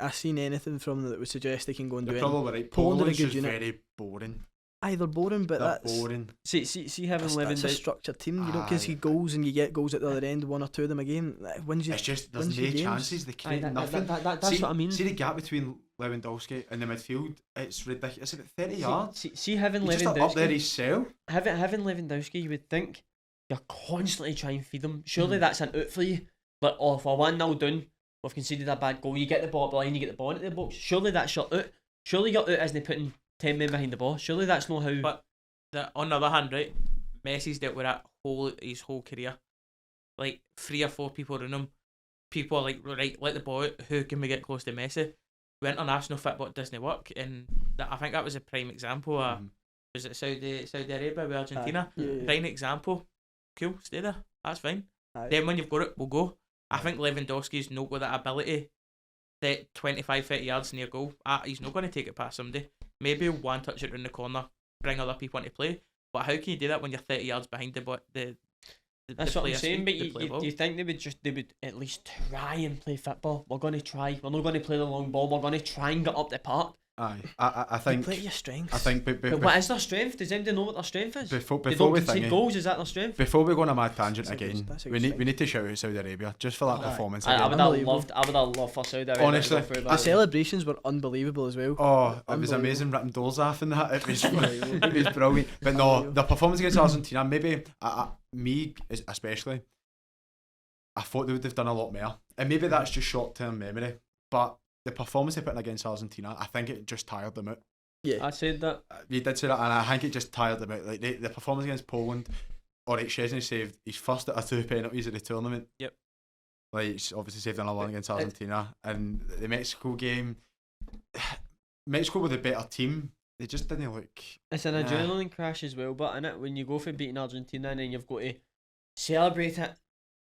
I've seen anything from them that would suggest they can go and do it. Probably right. Poland are a good unit. Very boring. They're boring, but that's boring. See having that's a structured team. You don't concede goals and you get goals at the other end, 1 or 2 of them a game. It's just there's no chances. They create nothing. That's what I mean. See the gap between Lewandowski and the midfield. It's ridiculous. It's about 30 yards. See having Lewandowski just up there his cell. Having Lewandowski, you would think you're constantly trying to feed them. Surely that's an out for you. Like, if we're 1-0 down, we've conceded a bad goal. You get the ball at the line, you get the ball into the box. Surely that's your out. Surely your out isn't putting 10 men behind the ball. Surely that's not how. But on the other hand, right, Messi's dealt with that his whole career. Like 3 or 4 people around him. People are like, right, let the ball out. Who can we get close to Messi? With international football, it doesn't work, and I think that was a prime example. Was it Saudi Arabia with Argentina? Prime example. Cool, stay there. That's fine. Then when you've got it, we'll go. I think Lewandowski's not got that ability. That 25-30 yards near goal. He's not going to take it past somebody. Maybe one touch it around the corner, bring other people into play. But how can you do that when you're 30 yards behind the that's what I'm saying. But you think they would at least try and play football? We're going to try. We're not going to play the long ball. We're going to try and get up the park. Aye, I think. Play to your strengths. I think. But what is their strength? Does anybody know what their strength is? Before They before don't we concede think, goals. Is that their strength? before we go on a mad tangent That's a good- again, that's a we good need to shout out Saudi Arabia just for that Aye. performance. I again. would have Unbelievable. loved. I would have loved for Saudi Arabia. Honestly, to go through The that. celebrations were unbelievable as well. Oh, it was Unbelievable. amazing ripping doors off and that. It was, Unbelievable. it was brilliant. But no, Unbelievable. the performance against Argentina, maybe me especially, I thought they would have done a lot more. And maybe that's just short-term memory. But the performance they put in against Argentina, I think it just tired them out. Yeah. I said that. You did say that, and I think it just tired them out. Like the performance against Poland, alright, Szczesny saved his first out of 2 penalties of the tournament. Yep. Like he's obviously saved another one against Argentina, and the Mexico game. Mexico were the better team. They just didn't look. It's an adrenaline crash as well, but innit, when you go for beating Argentina and then you've got to celebrate it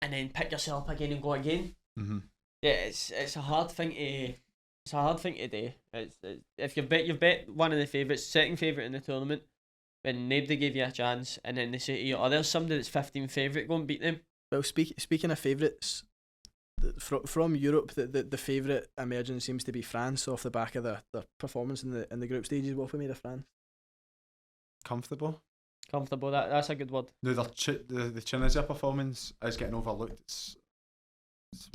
and then pick yourself up again and go again. Mm-hmm. Yeah, it's a hard thing to do. It's if you've bet one of the favourites, second favourite in the tournament, when nobody gave you a chance, and then they say to you, "Oh, there's somebody that's 15th favourite, go and beat them." Well, speaking of favourites, from Europe, the favourite emerging seems to be France off the back of their performance in the group stages. What have we made of France? Comfortable. Comfortable. That's a good word. No, the Tunisia performance is getting overlooked.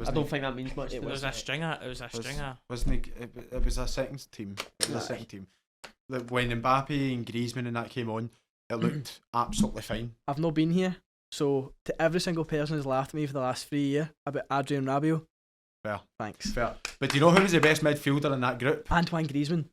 I don't think that means much. It to It was them. a stringer. It was a stringer. Wasn't it was a second team. It was a Aye. second team. When Mbappe and Griezmann and that came on, it looked absolutely fine. I've not been here, so to every single person who's laughed at me for the last 3 years about Adrian Rabiot, Fair. thanks. Fair. But do you know who was the best midfielder in that group? Antoine Griezmann.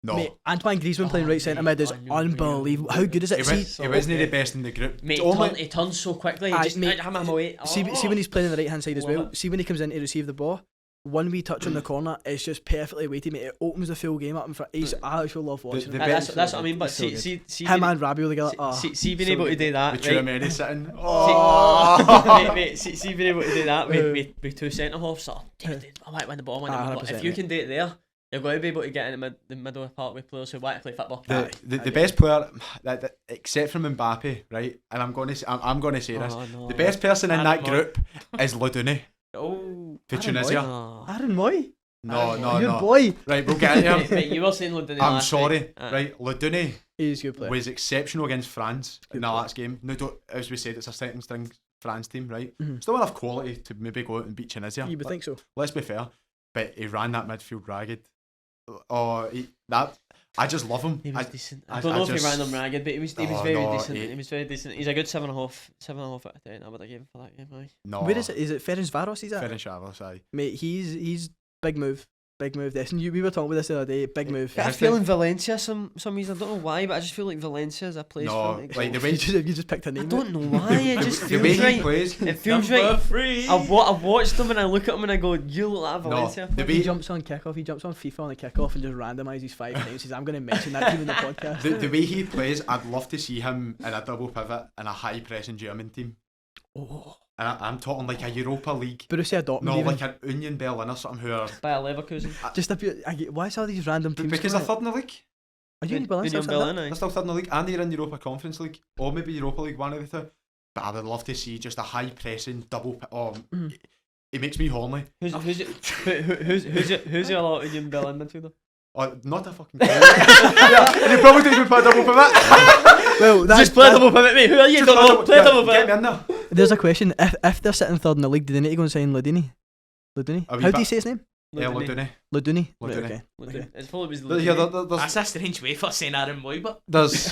No. Mate, Antoine Griezmann playing Oh, right centre mid is unreal. unbelievable. How good is it? He wasn't the best in the group. Mate, Only- he turns so quickly. He Aye, just mate, I'm away. See when he's playing on the right hand side as Love well. it. See when he comes in to receive the ball, one wee touch on the corner, it's just perfectly weighted, mate. It opens the full game up in front. I actually love watching The him. best- That's what I mean. But It's so see, good. see, Him being- and Rabiot together. see being so able to good. do that, With right? Chouameni sitting. Mate, Oh. mate, see being able to do that with two centre halves. I might win the ball. Ah, If 100%, you mate. can do it there, you're going to be able to get in the middle part with players who want to play football. The best player, that except from Mbappe, right? And I'm going to say this: Oh, no. the best person in Aaron that Moy. group is Leduni Oh, for Aaron Moy? Tunisia. Oh. Aaron Moy, No, your no. boy. Right, we'll get into Mate, him. mate, you were saying London. I'm last sorry, week. right? Leduni He's a good player. was exceptional against France in Good the player. last game. No, as we said, it's a second string France team, right? Mhm. Still enough quality to maybe go out and beat Tunisia. You would think so. Let's be fair, but he ran that midfield ragged. Oh, I just love him. He was I- decent. I- I don't I know if just- he ran them ragged, but he was Oh, very no, decent. he- He was very decent. He's a good 7.5 out of 10. I would have given for that game. Aye. no. Where is it? Is it Ferencvaros? He's at? Ferencvaros, aye. Mate, he's big move. Big move. This and we were talking about this the other day. Big move. I I feel think- in Valencia some reason. I don't know why, but I just feel like Valencia is a place No, for him to like go. the way You just picked a name. I don't know why. It just the feels way he right. plays. It feels number right. 3. I've watched him and I look at him and I go, "You look like a Valencia." the He way jumps on kickoff. He jumps on FIFA on the kickoff and just randomizes 5 times. Says, "I'm going to mention that team in the podcast." the way he plays, I'd love to see him in a double pivot in a high pressing German team. Oh, And I'm talking like a Europa League. Borussia Dortmund. No, even. like an Union Berlin or something who are By a Leverkusen. Just a bit. Why is all these random teams? because they're third in the league. Are you in Berlin? Union still Berlin, saying aye. They're still third in the league, and they're in Europa Conference League, or maybe Europa League, one of the two. But I would love to see just a high pressing double. Mhm. It makes me horny. Who's your lot Union Berlin midfielder? Oh, not a fucking. Yeah, they probably didn't even put a double pivot. that? Well, that's, Just play double pivot, mate. Who are you? Just Don't know. Play yeah, double get pivot. me in there. There's a question. If they're sitting third in the league, do they need to go and sign Leduni? Leduni? A wee How do you bit- say his name? Yeah, Leduni. Leduni. Right, Leduni. okay. Okay. It's full of his. Yeah, That's a strange way for saying Aaron Moy, but there's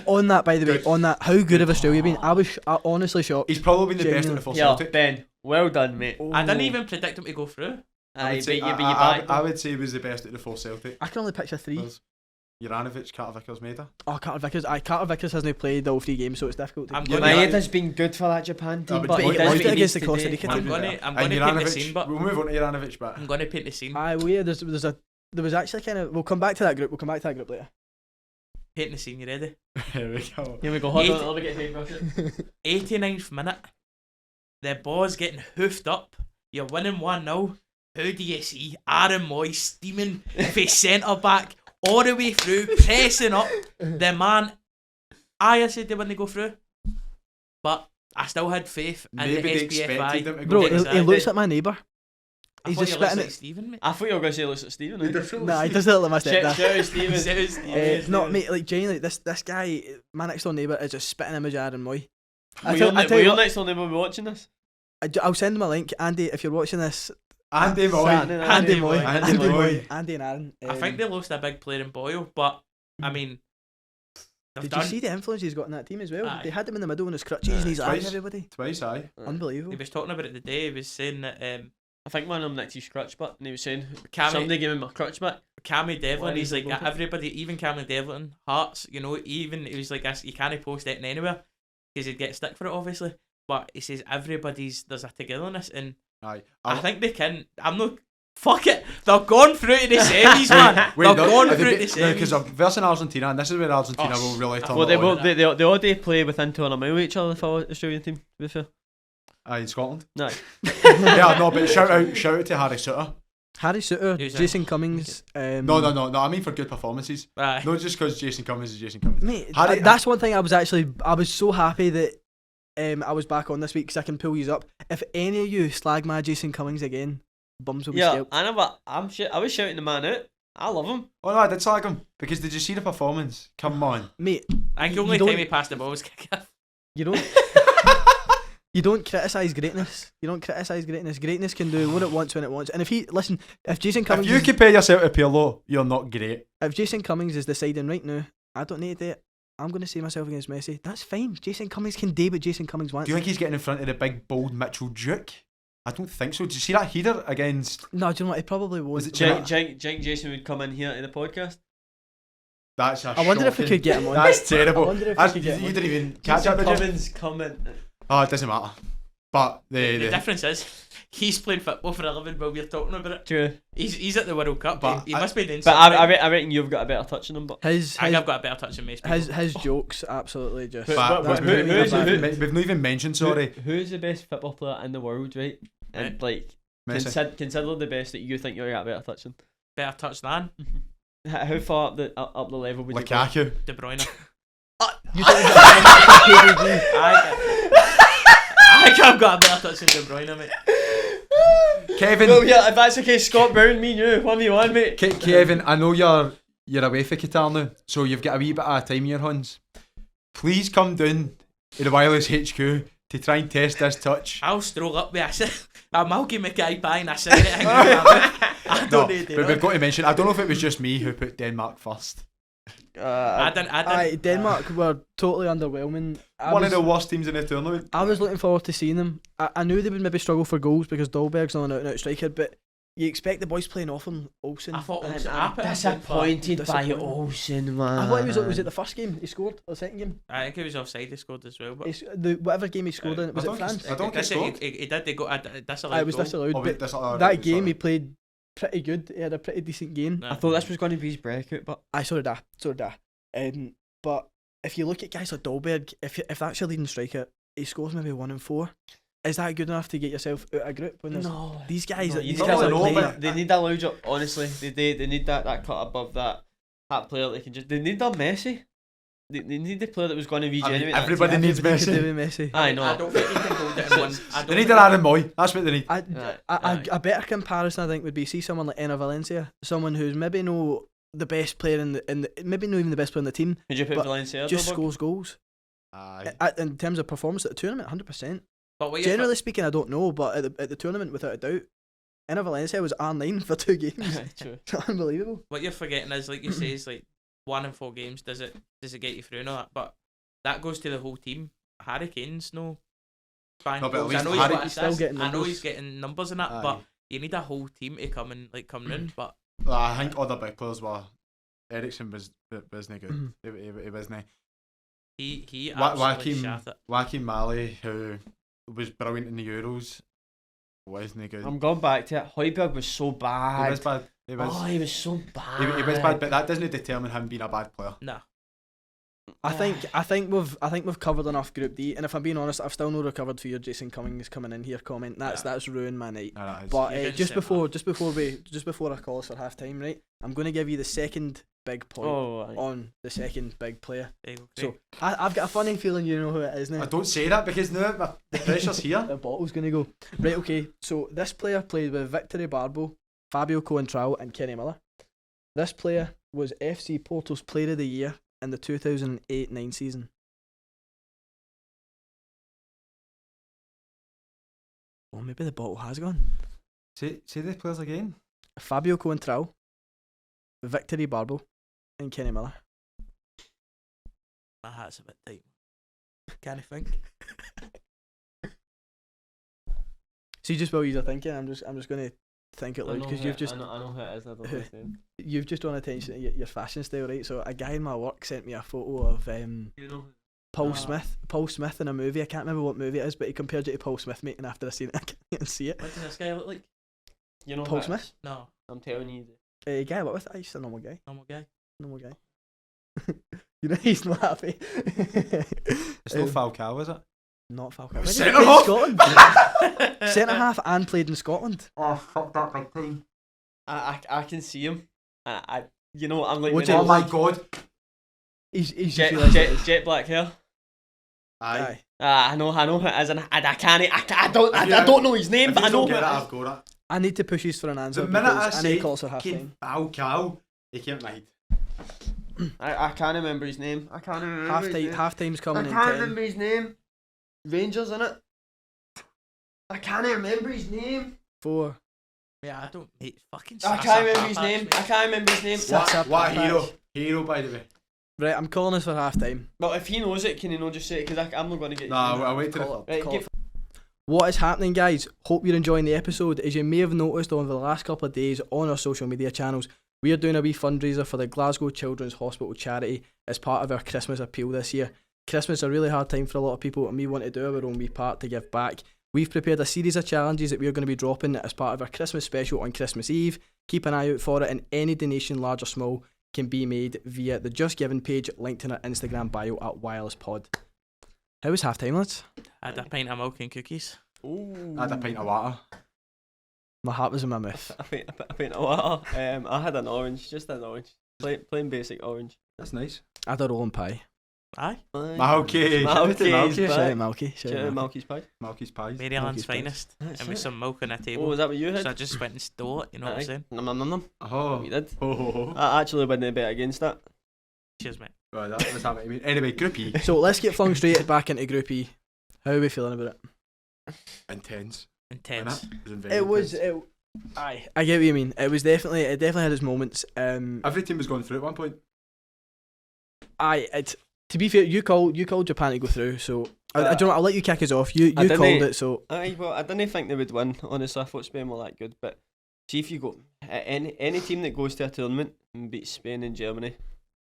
On that, by the way, Good. on that, how good have Australia been? I was honestly shocked. he's probably been the best at the Genuine. full Yeah, Celtic. Ben. Well done, mate. I didn't even predict him to go through. Aye, would say- but you back. I would say he was the best at the full Celtic. I can only picture 3. There's Juranovic, Carter Vickers, Maida. Oh, Carter Vickers. Carter Vickers hasn't played all 3 games, so it's difficult to. I'm Yeah, gonna, Maeda's been good for that Japan team, but but he he loved does it what he against needs the to Costa do. Rica I'm team. gonna And paint the Juranovic, scene, but we'll move on to Juranovic, but I'm gonna paint the scene. Aye, well, yeah, there was actually kind of. We'll come back to that group. We'll come back to that group later. Paint the scene. You ready? here we go. Here we go. Hold Eight- on, let me get paintbrush it. 89th minute. The ball's getting hoofed up. You're winning 1-0. Who do you see? Aaron Moy steaming for centre back all the way through, pressing up. The man, I said they wouldn't go through, but I still had faith in Maybe the they expected SPFI. them to go Bro, for he it. looks like my neighbour. He's thought just you looked spitting like it. Stephen, mate. I thought you were going to say looks like Stephen. Nah, he doesn't look like my Shout stepdad. out Stephen. Shout out Stephen. No, mate, like genuinely, this guy, my next door neighbour, is just spitting image of Aaron Moy. Were tell your you what, next door neighbour watching this? I'll send him a link. Andy, if you're watching this, Andy Moy. Saturday night. Andy Andy Moy, Moy. Andy Andy Moy, Moy. Andy and Aaron. I think they lost a big player in Boyle, but I mean, they've Did done. you see the influence he's got in that team as well? Aye. They had him in the middle in his crutches and he's Twice. eyeing everybody. Twice, aye. Unbelievable. He was talking about it today. He was saying that I think one of them nicked his crutch back, and he was saying Cammy, somebody gave him my crutch back. Cammy Devlin, Why he's is it like broken? everybody, even Cammy Devlin, Hearts, you know, even he was like, you can't post it anywhere because he'd get stick for it, obviously. But he says there's a togetherness, and Aye. I think they can. I'm not. Fuck it, they've gone through to the semis, man. They've gone through to the semis. Because versus Argentina, and this is where Argentina Oh, will really turn Well, it they on. will. They all day play within 200 mile of each other for the Australian team. To be fair, Aye, Scotland. no. Yeah, no, but shout out to Harry Sutter. Harry Sutter, Who's that? Jason Cummings. No. I mean for good performances. Aye. Not just because Jason Cummings is Jason Cummings. Mate, Harry- that's one thing I was so happy that I was back on this week because I can pull you up. If any of you slag my Jason Cummings again, bums will be Yeah, scalped. I know, but I was shouting the man out. I love him. Oh no, I did slag him because did you see the performance? Come on. Mate, I think the You only don't- time he passed the ball was kick off. you don't you don't criticise greatness. You don't criticise greatness. Greatness can do what it wants when it wants. And if Jason Cummings If you compare yourself to Pirlo, you're not great. if Jason Cummings is deciding right now, I don't need to do it, I'm going to say myself against Messi. That's fine. Jason Cummings can do what Jason Cummings wants. Do you think he's getting in front of the big bold Mitchell Duke? I don't think so. Did you see that header against? No, do you know what? He probably won't. Was it Jake Jason would come in here to the podcast. That's a I wonder if we shocking- could get him on. That's terrible. I wonder if we That's, could get you him didn't even catch that, Jason did you? Cummins comment. Oh, it doesn't matter. But The the difference is he's playing football for a living while we're talking about it. True. He's at the World Cup. But he I- must be doing But something. I reckon you've got a better touch than him. But His I think I've got a better touch than most people. his jokes absolutely just. Who- but but that who- really who's- bad. who- we've not even mentioned. Sorry, who's the best football player in the world, right? And like Messi. consider the best that you think you're at better touch than. Better touch than How far up the level would you go? Lukaku. De Bruyne. You don't even I think I've got a better touch than De Bruyne, mate. Kevin. Well, yeah, if that's the case, Scott Brown, me and you, 1v1, mate. Kevin, I know you're away for Qatar now, so you've got a wee bit of time in your hands. Please come down to the Wireless HQ to try and test this touch. I'll stroll up with a Milky Mackay pie and a cigarette hanging out my mouth. I No, don't need to but do we've that. got to mention, I don't know if it was just me who put Denmark first. I didn't. Aye, Denmark were totally underwhelming. One of the worst teams in the tournament. I was looking forward to seeing them. I knew they would maybe struggle for goals because Dolberg's not an out-and-out striker, but you expect the boys playing off him, Olsen. I thought and- Olsen- and- I put him Disappointed by Disappointed. Olsen, man. I thought was it the first game he scored or the second game? I think he was offside. He scored as well, but Whatever game he scored in, was it France? I don't He scored. did. They got a disallowed It was goal. disallowed, Oh, wait, but that's not- that game he played pretty good. He had a pretty decent game. No. I thought this was going to be his breakout, but I so did I. But if you look at guys like Dolberg, if that's your leading striker, he scores maybe 1 in 4. Is that good enough to get yourself out of a group when there's these guys? No, that you these need guys to are know, playing. but- they need that lounge up. Honestly, they need that cut above that player that can just. They need that Messi. They need the player that was going to regenerate. that everybody team. needs Everybody could Messi. do with Messi. I know. I don't think he can hold it in one. They need an Aaron Moy. That's what they need. Aye. A better comparison I think would be see someone like Enner Valencia, someone who's maybe no the best player in the maybe not even the best player in the team, Could you put but Valencia? just Dolberg? scores goals. Aye. In terms of performance at the tournament, 100%. But what Generally speaking, I don't know, but at the tournament, without a doubt, Enner Valencia was R9 for 2 games. True. Unbelievable. what you're forgetting is, like you say, is like 1 in 4 games. Does it get you through and all that? But that goes to the whole team. Harry Kane's no. bang No, but at goals. I least know Harry- he's got He's still assists. getting I know numbers. he's getting numbers and that, Aye. but you need a whole team to come in. But I think other big players were. Ericsson wasn't good. He wasn't. he Wa- absolutely Joaquim- shat it. Joaquin Mali, who was brilliant in the Euros, wasn't good. I'm going back to it. Højbjerg was so He bad. was bad. He was. Oh, he was so bad. He was bad, but that doesn't determine him being a bad player. No. I think we've covered enough Group D, and if I'm being honest, I've still not recovered for your Jason Cummings coming in here comment. That's ruined my night. No, that is- But You didn't just say before I call us for half time, right? I'm going to give you the second big point Oh, on the second big player. There you go, So Craig. I've got a funny feeling you know who it is now. I don't say that because now the pressure's here. The bottle's gonna go. Right, okay. So this player played with Victory Barbo, Fabio Coentrao, and Kenny Miller. This player was FC Porto's Player of the Year in the 2008-9 season. Oh, maybe the bottle has gone. Say the players again. Fabio Coentrao, Victory Barbo, and Kenny Miller. My hat's a bit tight. Can't I think? See, just while you're thinking, I'm just going to think it loud because you've just I know who it is. I don't know his name. you've just drawn attention to your fashion style, right? So a guy in my work sent me a photo of You know. Paul Smith in a movie. I can't remember what movie it is, but he compared it to Paul Smith, mate. And after I seen it, I can't even see it. What does this guy look like? You know Paul who it Smith? is? No, I'm telling you. Guy I work with, he's just a normal guy. normal guy. Normal guy. You know he's not happy. It's not Falcao, is it? Not Falcao. Centre Played in half? Scotland. Centre half and played in Scotland. Oh, fuck that big time. I can see him. I you know I'm like. Would when you- Oh my god. He's jet black hair. Aye. I know who it is, and I don't know his name, If but you I know don't who get it, it I've is. got it. I need to push you for an answer. The minute I because I need said calls for half time. Falcao, he came to my head. I can't remember his name. I can't remember his name. Half time's coming I in can't 10. remember his name. Rangers in it. I can't remember his name. 4. Yeah, I don't. Mate, fucking. I can't remember his name. I can't remember his name. Sats up What a half hero. patch. Hero, by the way. Right, I'm calling us for half time. Well, if he knows it, can he not just say it? Because I'm not going to get. Nah, I'll wait till Call the... it. Right, Call give- it. What is happening, guys? Hope you're enjoying the episode. As you may have noticed over the last couple of days on our social media channels, we are doing a wee fundraiser for the Glasgow Children's Hospital charity as part of our Christmas appeal this year. Christmas is a really hard time for a lot of people, and we want to do our own wee part to give back. We've prepared a series of challenges that we are going to be dropping as part of our Christmas special on Christmas Eve. Keep an eye out for it, and any donation, large or small, can be made via the JustGiving page linked in our Instagram bio at WirelessPod. How was half time, lads? I had a pint of milk and cookies. Ooh. I had a pint of water. My heart was in my mouth. I think water. I had an orange, just an orange, plain basic orange. That's nice. I had a rolling pie. Aye. Milky. Milky. Shout out Back. Milky. Shout out Milky. Malky's pie. Milky's pies. Maryland's Milky's pies. finest. That's And with it. some milk on the Oh, table. is that what you had? So I just went and stole it, you know what I'm Aye. saying? Nom nom nom nom. Oh. We did. Oh. I actually wouldn't bet against that. Cheers, mate. Right, that's what I mean. Anyway, Group E. So let's get flung straight back into Group E. How are we feeling about it? Intense. Intense. It was. Aye, I get what you mean. It definitely had its moments. Every team was going through at one point. To be fair, you called Japan to go through, so I don't know. I'll let you kick us off. You I didn't- called it, so Aye, well, I didn't think they would win. Honestly, I thought Spain were that good. But see, if you go any team that goes to a tournament and beats Spain and Germany,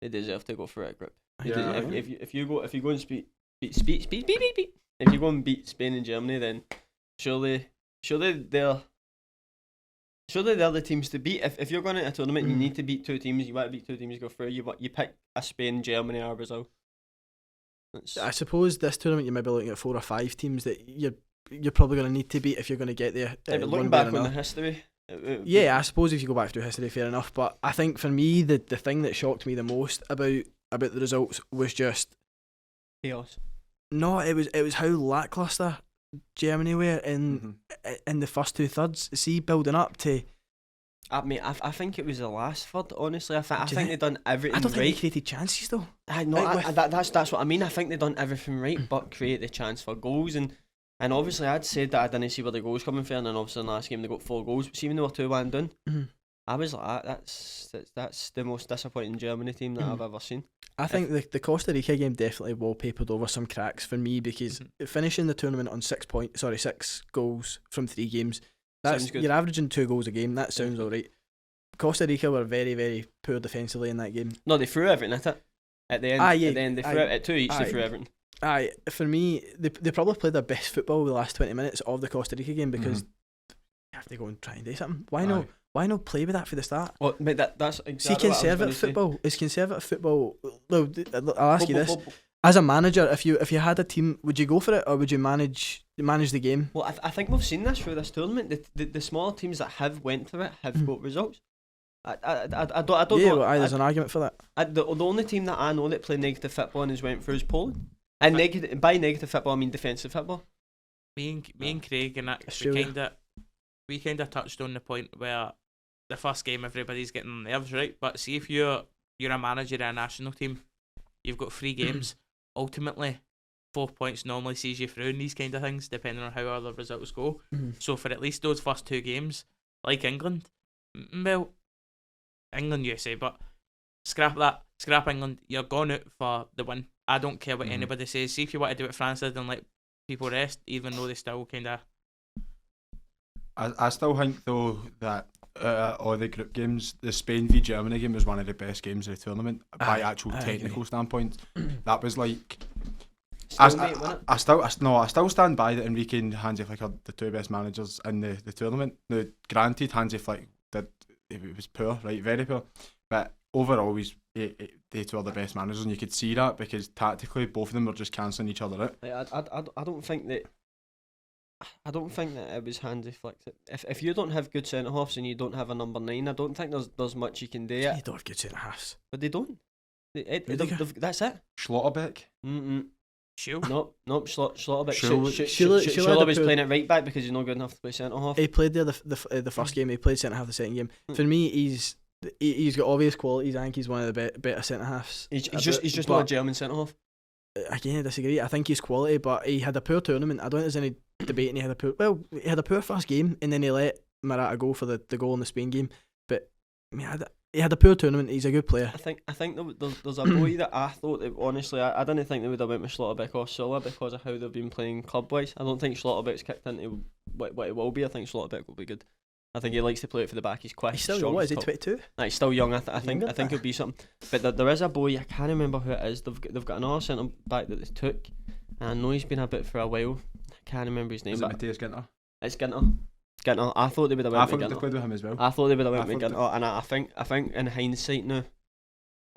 they deserve to go for it, group. They Yeah, deserve- I agree. if you go and beat. If you go and beat Spain and Germany, then surely they're the teams to beat. If you're going to a tournament, you need to beat two teams. You want to beat two teams, you go through. You pick a Spain, Germany, or Brazil. I suppose this tournament you might be looking at 4 or 5 teams that you're probably going to need to beat if you're going to get there. Yeah, but one looking way or back on the another. history, Yeah, I suppose if you go back through history, fair enough. But I think for me, the thing that shocked me the most about the results was just chaos. no, it was how lackluster Germany were in the first 2/3. See, building up to. I think it was the last third. Honestly, I Do you think they done everything I don't think right. they created chances though. That's what I mean. I think they done everything right, but create the chance for goals. And obviously, I'd said that I didn't see where the goals coming from. And then obviously in the last game they got 4 goals. But see, when they were 2-1 down, Mhm. I was like, that's the most disappointing Germany team that I've ever seen. I think the Costa Rica game definitely wallpapered over some cracks for me because finishing the tournament on 6 goals from 3 games. That's Sounds good. you're averaging 2 goals a game. That sounds alright. Costa Rica were very, very poor defensively in that game. No, they threw everything at it. At the end, Aye, at the end they threw it at 2 each. They threw everything. Aye, for me, they probably played their best football the last 20 minutes of the Costa Rica game because you have to go and try and do something. Why not? Why not play with that for the start? Well, but that's exactly See, what I was conservative gonna say. football is conservative football. Well, I'll ask you this: Well, as a manager, if you had a team, would you go for it or would you manage the game? I think we've seen this through this tournament. The smaller teams that have went through it have got results. I don't Yeah, know. well, there's an argument for that. The only team that I know that played negative football and has went through is Poland. And by negative football, I mean defensive football. Me and Craig and that, Australia. we kind of touched on the point where the first game everybody's getting on nerves, right? But see if you're a manager of a national team, you've got 3 games. Ultimately, 4 points normally sees you through in these kind of things, depending on how other results go. So for at least those first 2 games, like England, well, England USA, but scrap England. You're going out for the win. I don't care what anybody says. See if you want to do what France did and let people rest, even though they still kind of. I still think though that all the group games, the Spain v Germany game was one of the best games of the tournament by actual technical standpoint. That was like. I still stand by that Enrique and Hansi Flick are the 2 best managers in the tournament. Now, granted, Hansi Flick it was poor, right, very poor, but overall they 2 are the best managers, and you could see that because tactically both of them were just cancelling each other out. Like, I don't think that it was Hansi Flick. If you don't have good centre halves and you don't have a number 9, I don't think there's much you can do. You don't have good centre halves. But they don't. That's it. Schlotterbeck. Sure. Nope. Schlotterbeck. Schürrle was playing it right back because he's not good enough to play centre half. He played there the first game. He played centre half the second game. For me, he's got obvious qualities. I think he's one of the better centre halves. He's just not a German centre half. Again, I disagree. I think he's quality, but he had a poor tournament. I don't think there's any debating. He had a poor first game, and then he let Morata go for the goal in the Spain game. But I mean, he had a poor tournament. He's a good player. I think there's a boy that I thought that honestly I didn't think they would have went with Schlotterbeck or Sulla because of how they've been playing club wise. I don't think Schlotterbeck's kicked into what it will be. I think Schlotterbeck will be good. I think he likes to play it for the back. He's quick. He's still young. What is he? 22? He's still young. I think he'll be something. But there is a boy. I can't remember who it is. They've got another centre back that they took. And I know he's been a bit for a while. I can't remember his name. Is it Matthias Ginter? It's Ginter. I thought they would have went with Ginter. They played with him as well. I thought they would have went with Ginter, and I think in hindsight now,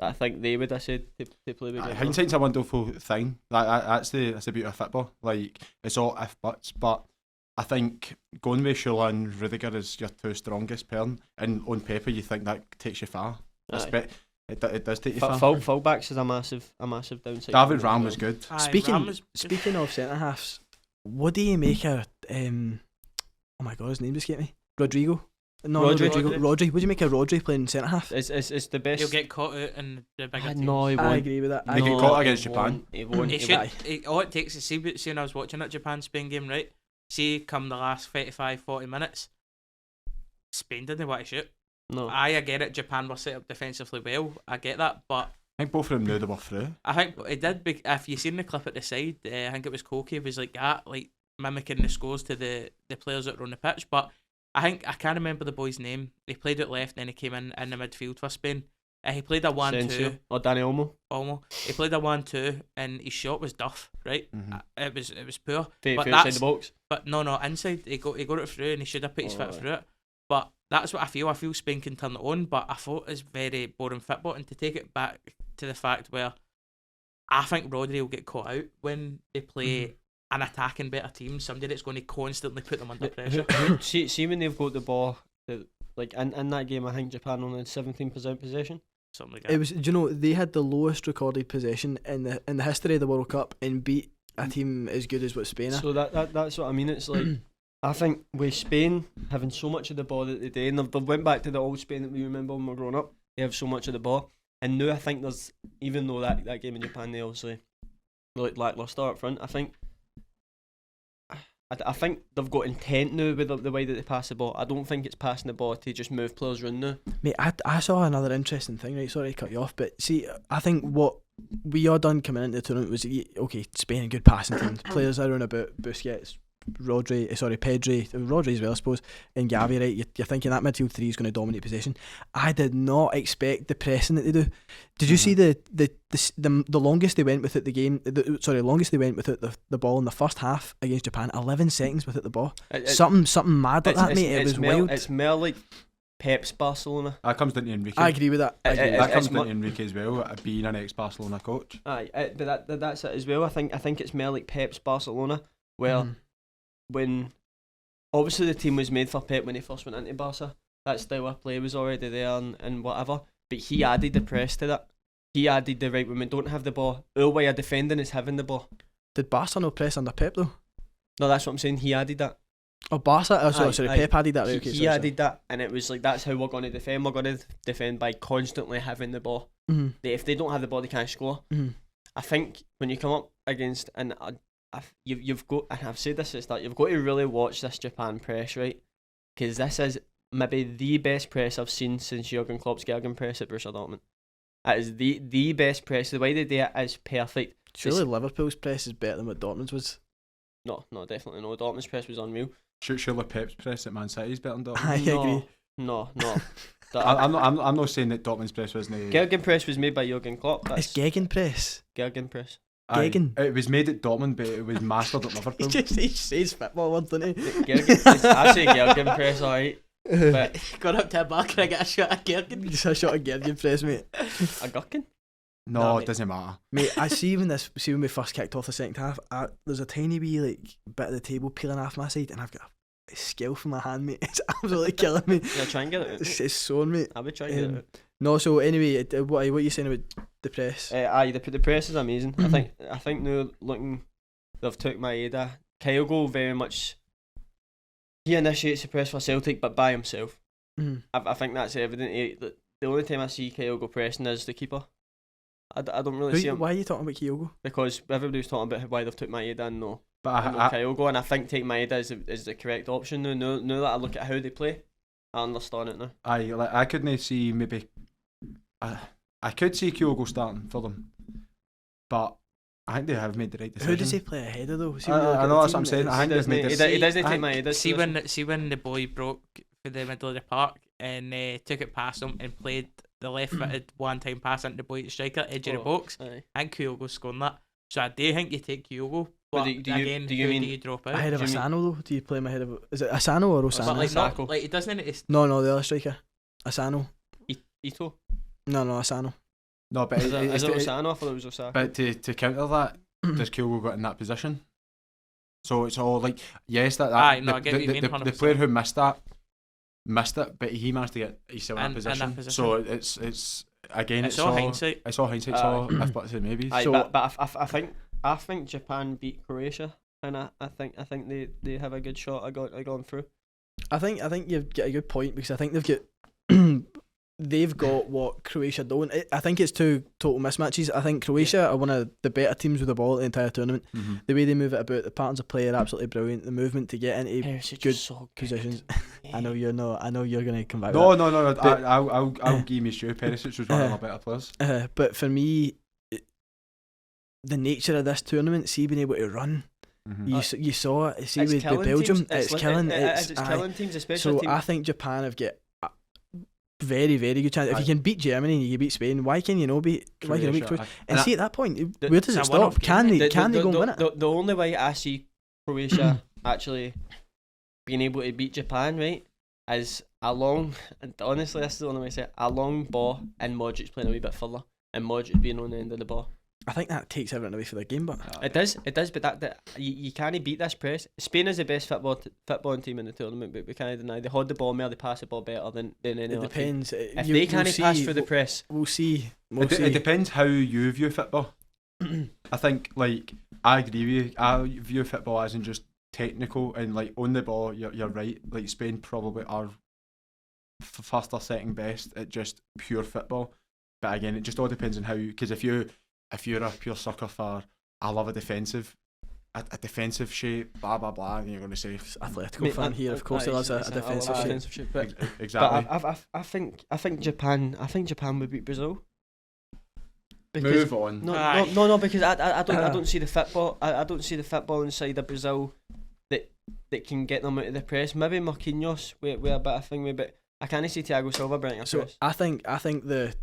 I think they would have said they play with Ginter. Hindsight's a wonderful thing. That's the beauty of football. Like, it's all if buts, but I think going with Schürrle and Rudiger is your 2 strongest pairing, and on paper you think that takes you far. It does take you far. Fullbacks is a massive downside. David Ram was good. Speaking of centre halves, what do you make of oh my god, his name just escaped me. Rodrigo. Rodri. What do you make of Rodri playing centre half? It's the best. He'll get caught out in the bigger teams. No, he won't. I agree with that. He get caught against Japan. He won't. All it takes is see when I was watching that Japan Spain game, right? See, come the last 35-40 minutes, Spain didn't want to shoot. No. I get it. Japan were set up defensively well. I get that, but I think both of them knew they were through. I think it did. If you seen the clip at the side, I think it was Koke was like that, like mimicking the scores to the players that were on the pitch. But I can't remember the boy's name. He played it left, and then he came in the midfield for Spain. He played a 1-2. Or Danny Olmo. He played a 1-2, and his shot was duff, right? It was poor. But inside the box. But no, inside. He got it through, and he should have put his foot through it. But that's what I feel. I feel Spain can turn it on, but I thought it's very boring football. And to take it back to the fact where I think Rodri will get caught out when they play an attacking better team, somebody that's going to constantly put them under pressure. see when they've got the ball, like in that game, I think Japan only had 17% possession. Something like that. It was, they had the lowest recorded possession in the history of the World Cup and beat a team as good as what Spain are. So that's what I mean. It's like I think with Spain having so much of the ball that they do, and they went back to the old Spain that we remember when we were growing up. They have so much of the ball, and now I think there's, even though that game in Japan they obviously looked lacklustre up front, I think they've got intent now with the way that they pass the ball. I don't think it's passing the ball to just move players around now. Mate, I saw another interesting thing, right? Sorry to cut you off, but see, I think what we all done coming into the tournament was, okay, Spain, a good passing team. Players around about Busquets, Pedri as well, I suppose, and Gavi, right? You're thinking that midfield 3 is going to dominate possession. I did not expect the pressing that they do. Did you see the longest they went without the game? Longest they went without the ball in the first half against Japan. 11 seconds without the ball. Something mad like that, mate. It was wild. It's more like Pep's Barcelona. That comes down to Enrique. I agree with that. That comes down to Enrique as well, being an ex-Barcelona coach. But that's it as well. I think it's more like Pep's Barcelona, where when obviously the team was made for Pep when he first went into Barca. that style of play was already there and whatever. But he added the press to that. He added the right when we don't have the ball. Our way of defending is having the ball. Did Barca no press under Pep though? No, that's what I'm saying. He added that. Oh, Barca. Oh, Aye, sorry, aye. Pep added that. Right, okay, He sorry, added that, and it was like that's how we're going to defend. We're going to defend by constantly having the ball. Mm-hmm. If they don't have the ball, they can't score. Mm-hmm. I think when you come up against you've got, and I've said this at the start, you've got to really watch this Japan press, right? Because this is maybe the best press I've seen since Jurgen Klopp's Gegen press at Borussia Dortmund. That is the best press. The way they do it is perfect. Surely Liverpool's press is better than what Dortmund's was. No, definitely no. Dortmund's press was unreal. Surely Pep's press at Man City is better than Dortmund. I agree. No. I'm not saying that Dortmund's press wasn't. Gegen press was made by Jurgen Klopp. It's Gegen press. Gegen press. Gegen. It was made at Dortmund, but it was mastered at Liverpool. He says football words, doesn't he? I say Gegen press, alright. But Got up to a bar, can I get a shot of Gherkin? Just a shot of Gegen press, mate. a gherkin? No, No, it doesn't matter. Mate, I see when we first kicked off the second half, there's a tiny wee like bit of the table peeling off my side, and I've got a skill from my hand, mate. It's absolutely killing me. Yeah, try and get it out. It's sore, mate. I would try and get it out. No, so anyway, what are you saying about the press? The press is amazing. I think now looking, they've took Maeda. Kyogo very much. He initiates the press for Celtic, but by himself. Mhm. I think that's evident. The only time I see Kyogo pressing is the keeper. I don't really see him Why are you talking about Kyogo? because everybody was talking about why they've took Maeda and no But Kyogo, and I think take Maeda is the correct option now. Now that I look at how they play, I understand it now. I couldn't see maybe. I could see Kyogo starting for them, but I think they have made the right decision. Who does he play ahead of though? I know that's what I'm saying. I think they've made this. He doesn't take Maeda. See when the boy broke for the middle of the park and took it past him and played the left-footed one-time pass into the boy to striker, edge of the box, Aye. and Kyogo scored that. So I do think you take Kyogo, but do you again, mean- who do you drop out? Ahead of Do you mean- Asano though? Do you play him ahead of? Is it Asano or But Osano? like, Sako. not, like it doesn't. No, the other striker. Asano. Ito. No, Asano. No, but Is it it's Osano? I thought it was Osaka. but to counter that, does Kyogo got in that position? So it's all like yes, Aye, no, I get what you mean, the 100%. player who missed it, but he managed to get himself in In that that position. position. So it's again, It's all hindsight. It's all hindsight. It's all if but to maybe. Aye, So- but I think Japan beat Croatia, and I think they have a good shot of going through. I think you've got a good point because I think they've got what Croatia don't. I think it's two total mismatches. I think Croatia are one of the better teams with the ball at the entire tournament. Mm-hmm. The way they move it about, the patterns of play are absolutely brilliant. The movement to get into good so positions. I know you're not. I know you're gonna come back. No. But- I'll give me Stu. Perisic was one of my better players. But for me, the nature of this tournament, see being able to run, Mm-hmm. you saw it. See It's with killing Belgium, teams. it's like- killing. It's aye. killing teams, especially So teams. I think Japan have got a very, very good chance. If Aye. you can beat Germany and you can beat Spain, why can you not beat? Why can you beat Croatia? And And see at that point, The- where does it it's a one-off stop? game, Can mate. they? Can they go and win it? The only way I see Croatia actually being able to beat Japan, right, is a long, and honestly this is the only way I say it, a long ball and Modric playing a wee bit further and Modric being on the end of the ball. I think that takes everything away from the game, but It does, but that you can't beat this press. Spain is the best footballing team in the tournament, but we can't deny they hold the ball more, they pass the ball better than any it other team. depends. If they can't pass through the press, we'll see. We'll It see. depends how you view football. I think like I agree with you. I view football as in just technical and like on the ball. You're right. Like Spain probably are first or second best at just pure football. But again, it just all depends on how you. Because if you're a pure sucker for I love a defensive shape, blah blah blah, and you're going to say Atletico Mate, fan here, of course, he loves a listen, I defensive love shape. shape. But exactly. But I think Japan would beat Brazil. Move on. No, because I don't see the football. I don't see the football inside of Brazil that can get them out of the press. Maybe Marquinhos with a bit of thing, but I can't see Thiago Silva bringing a So press. I think the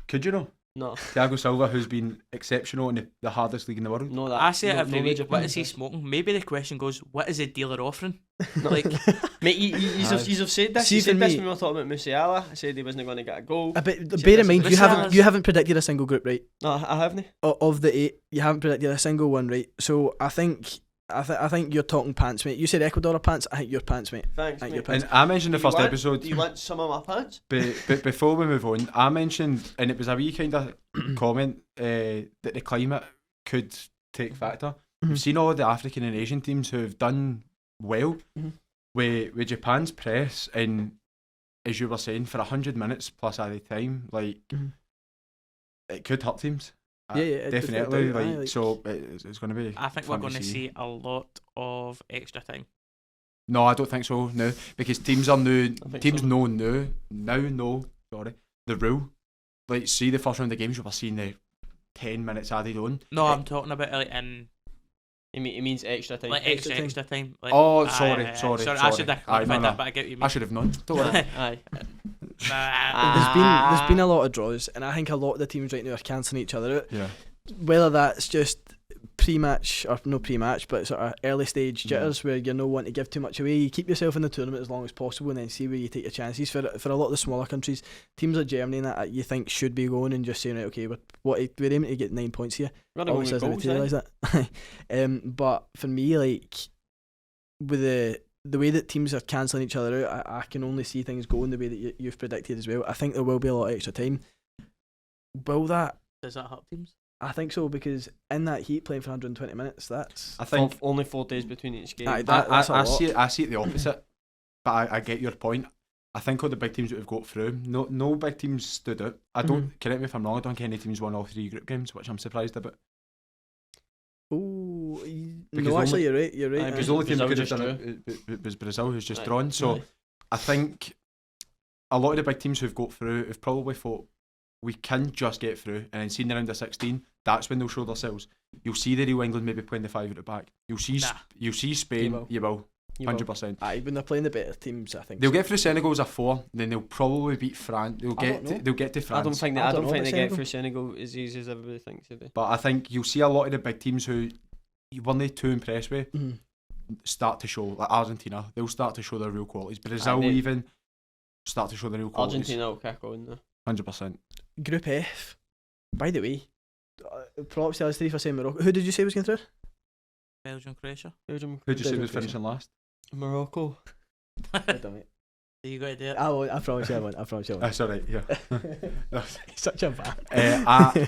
Could you know? No, Thiago Silva, who's been exceptional in the hardest league in the world. no, that I say it no, every no week. Japan What is he press. smoking? Maybe the question goes, what is the dealer offering? No. Like, Mate, you've said this. See, You said for this me- when we were talking about Musiala. I said he wasn't going to get a goal. but See, bear in this- mind this is- you haven't predicted a single group, right? No, I haven't. Of the 8, you haven't predicted a single one, right? So I think I think you're talking pants, mate. You said Ecuador are pants. I think you're pants, mate. Thanks, I think mate. you're pants. And I mentioned the Do you first want- episode. Do you want some of my pants? But before we move on, I mentioned, and it was a wee kind of comment that the climate could take factor. We've seen all the African and Asian teams who have done well with Japan's press, and as you were saying, for 100 minutes plus at a time, like it could hurt teams. Yeah, definitely. definitely. Like, so it's going to be. I think we're going to see a lot of extra time. No, I don't think so. No, because teams are new. I think Teams so. know the rule. Like, see the first round of games, you were seeing the 10 minutes added on. No, I'm talking about like in It means extra time. like extra time. Like, Oh, sorry. I should have Aye, clarified no. that, but I get what you mean. I should have known. Don't worry. Aye. There's been a lot of draws, and I think a lot of the teams right now are cancelling each other out. Yeah. Whether that's just pre-match or no pre-match, but sort of early stage jitters where you're not wanting to give too much away. You keep yourself in the tournament as long as possible, and then see where you take your chances. For a lot of the smaller countries, teams like Germany and that you think should be going and just saying, right, okay, we're aiming to get 9 points here. Running with Obviously, goals, I realise that. But for me, like with the way that teams are cancelling each other out, I can only see things going the way that you've predicted as well. I think there will be a lot of extra time. Will that? Does that help teams? I think so, because in that heat playing for 120 minutes, that's I think only 4 days between each game. Aye, that's a I lot. see it the opposite, but I get your point. I think all the big teams that have got through, no big teams stood out. I don't correct me if I'm wrong. I don't think any teams won all 3 group games, which I'm surprised about. Oh, Because no, actually, only- you're right. Aye, Because the only team that could have Brazil done it was Brazil, who's just Aye. drawn. So Aye. I think a lot of the big teams who've got through have probably thought we can just get through, and then seen the round of 16. That's when they'll show themselves. You'll see the real England maybe playing the 5 at the back. You'll see Spain. You will. You will. 100%. Aye, when they're playing the better teams, I think They'll so. get through Senegal as a 4, then they'll probably beat France. They'll get to France. I don't think I they don't know get about Senegal. through Senegal as easy as everybody thinks they do. But I think you'll see a lot of the big teams who you weren't too impressed with start to show, like Argentina. They'll start to show their real qualities. Brazil they- even start to show their real qualities. Argentina will kick on now. 100%. Group F. By the way, props to us 3 for saying Morocco. Who did you say was going through? Belgium, Croatia. Belgium, Who'd you say Belgium, was Croatia. finishing last? Morocco. You got to do it. I promise you I won. That's alright, yeah. Such a fan.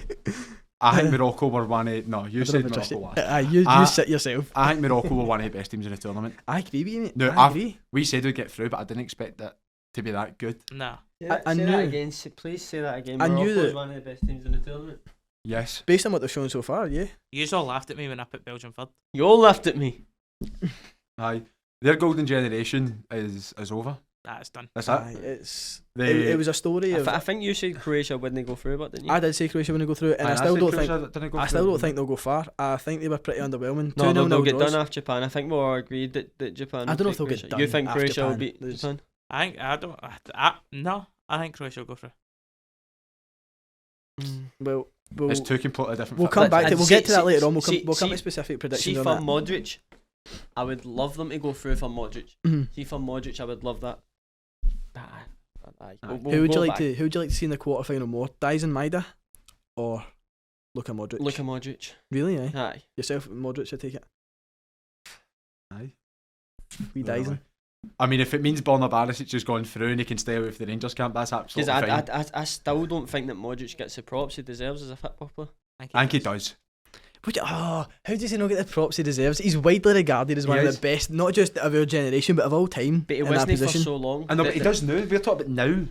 I think Morocco were one of... No, you said Morocco last. You sit yourself. I think Morocco were one of the best teams in the tournament. I agree with you, mate. No, I agree. We said we'd get through, but I didn't expect it to be that good. Nah. I say knew- that again. Please say that again. I knew Morocco is that- one of the best teams in the tournament. Yes. Based on what they've shown so far, yeah. You all laughed at me when I put Belgium third. You all laughed at me. Aye. Their golden generation is over. That's done. That's Aye, it. it was a story of. I think you said Croatia wouldn't go through, but didn't you? I did say Croatia wouldn't go through, and I still don't think. I still don't think they'll go far. I think they were pretty underwhelming. No, 2-0 they'll get draws. done off Japan. I think we all agreed that Japan. I don't know will if they'll beat get Croatia. You done think after Croatia will Japan. beat There's- Japan? No, I think Croatia will go through. Well, It's two completely different. we'll come But- back to. and We'll get to see- that later on. We'll see- come to see- specific See predictions for on that. Modric, I would love them to go through for Modric. Mhm. See for Modric, I would love that. Aye. Who would you like to? Who would you like to see in the quarterfinal more? Dyson Maida or Luka Modric? Luka Modric. Really? Eh? Aye. Yourself, Modric, I take it. Aye. We Dyson. I mean, if it means Borna Barisic has gone through and he can stay with the Rangers camp, that's Because absolutely fine. I still don't think that Modric gets the props he deserves as a football player. I think he does. How does he not get the props he deserves? He's widely regarded as one of the best, not just of our generation, but of all time. But he in that wasn't for position. so long. I know, but he does now. We're talking about now.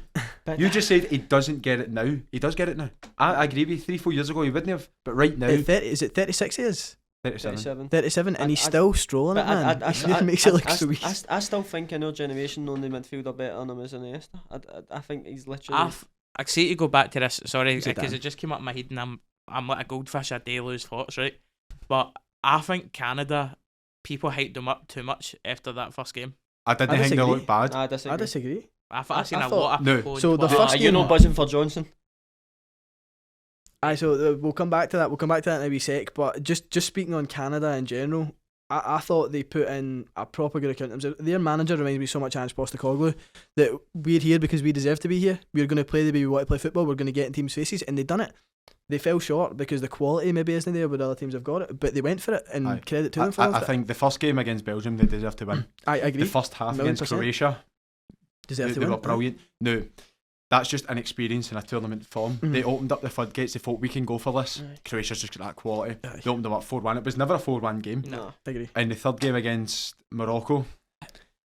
But You just said he doesn't get it now. He does get it now. I agree with you. 3-4 years ago he wouldn't have, but right now, 30, is it 36 years? 37. 37, and he's I- still strolling it, man. It makes it look so easy. I still think in our generation, only midfield are better than him as Iniesta. I think he's literally. I see to go back to this. Sorry, Is it because Dan? it just came up in my head, and I'm like a goldfish. I do lose thoughts, right? But I think Canada, people hyped them up too much after that first game. I didn't I think they disagree. looked bad. I disagree. I disagree. I've seen I a thought- lot of No. people. So the Twitter- first Are you game- not buzzing for Johnson? Aye, so we'll come back to that. We'll come back to that in a wee sec. But just speaking on Canada in general, I thought they put in a proper good account of themselves. Their manager reminds me so much of Ange Postecoglou, that we're here because we deserve to be here. We're going to play the way we want to play football. We're going to get in teams' faces, and they've done it. They fell short because the quality maybe isn't there, but other teams have got it. But they went for it, and Aye. credit to them for I it. think the first game against Belgium they deserve to win. I agree. The first half against 1,000,000%. Croatia, Deserve to they win. were brilliant. No, that's just an experience in a tournament form. Mhm. They opened up the floodgates. They thought we can go for this. Aye. Croatia's just got that quality. Aye. They opened them up 4-1. It was never a 4-1 game. No. I agree. In the third game against Morocco,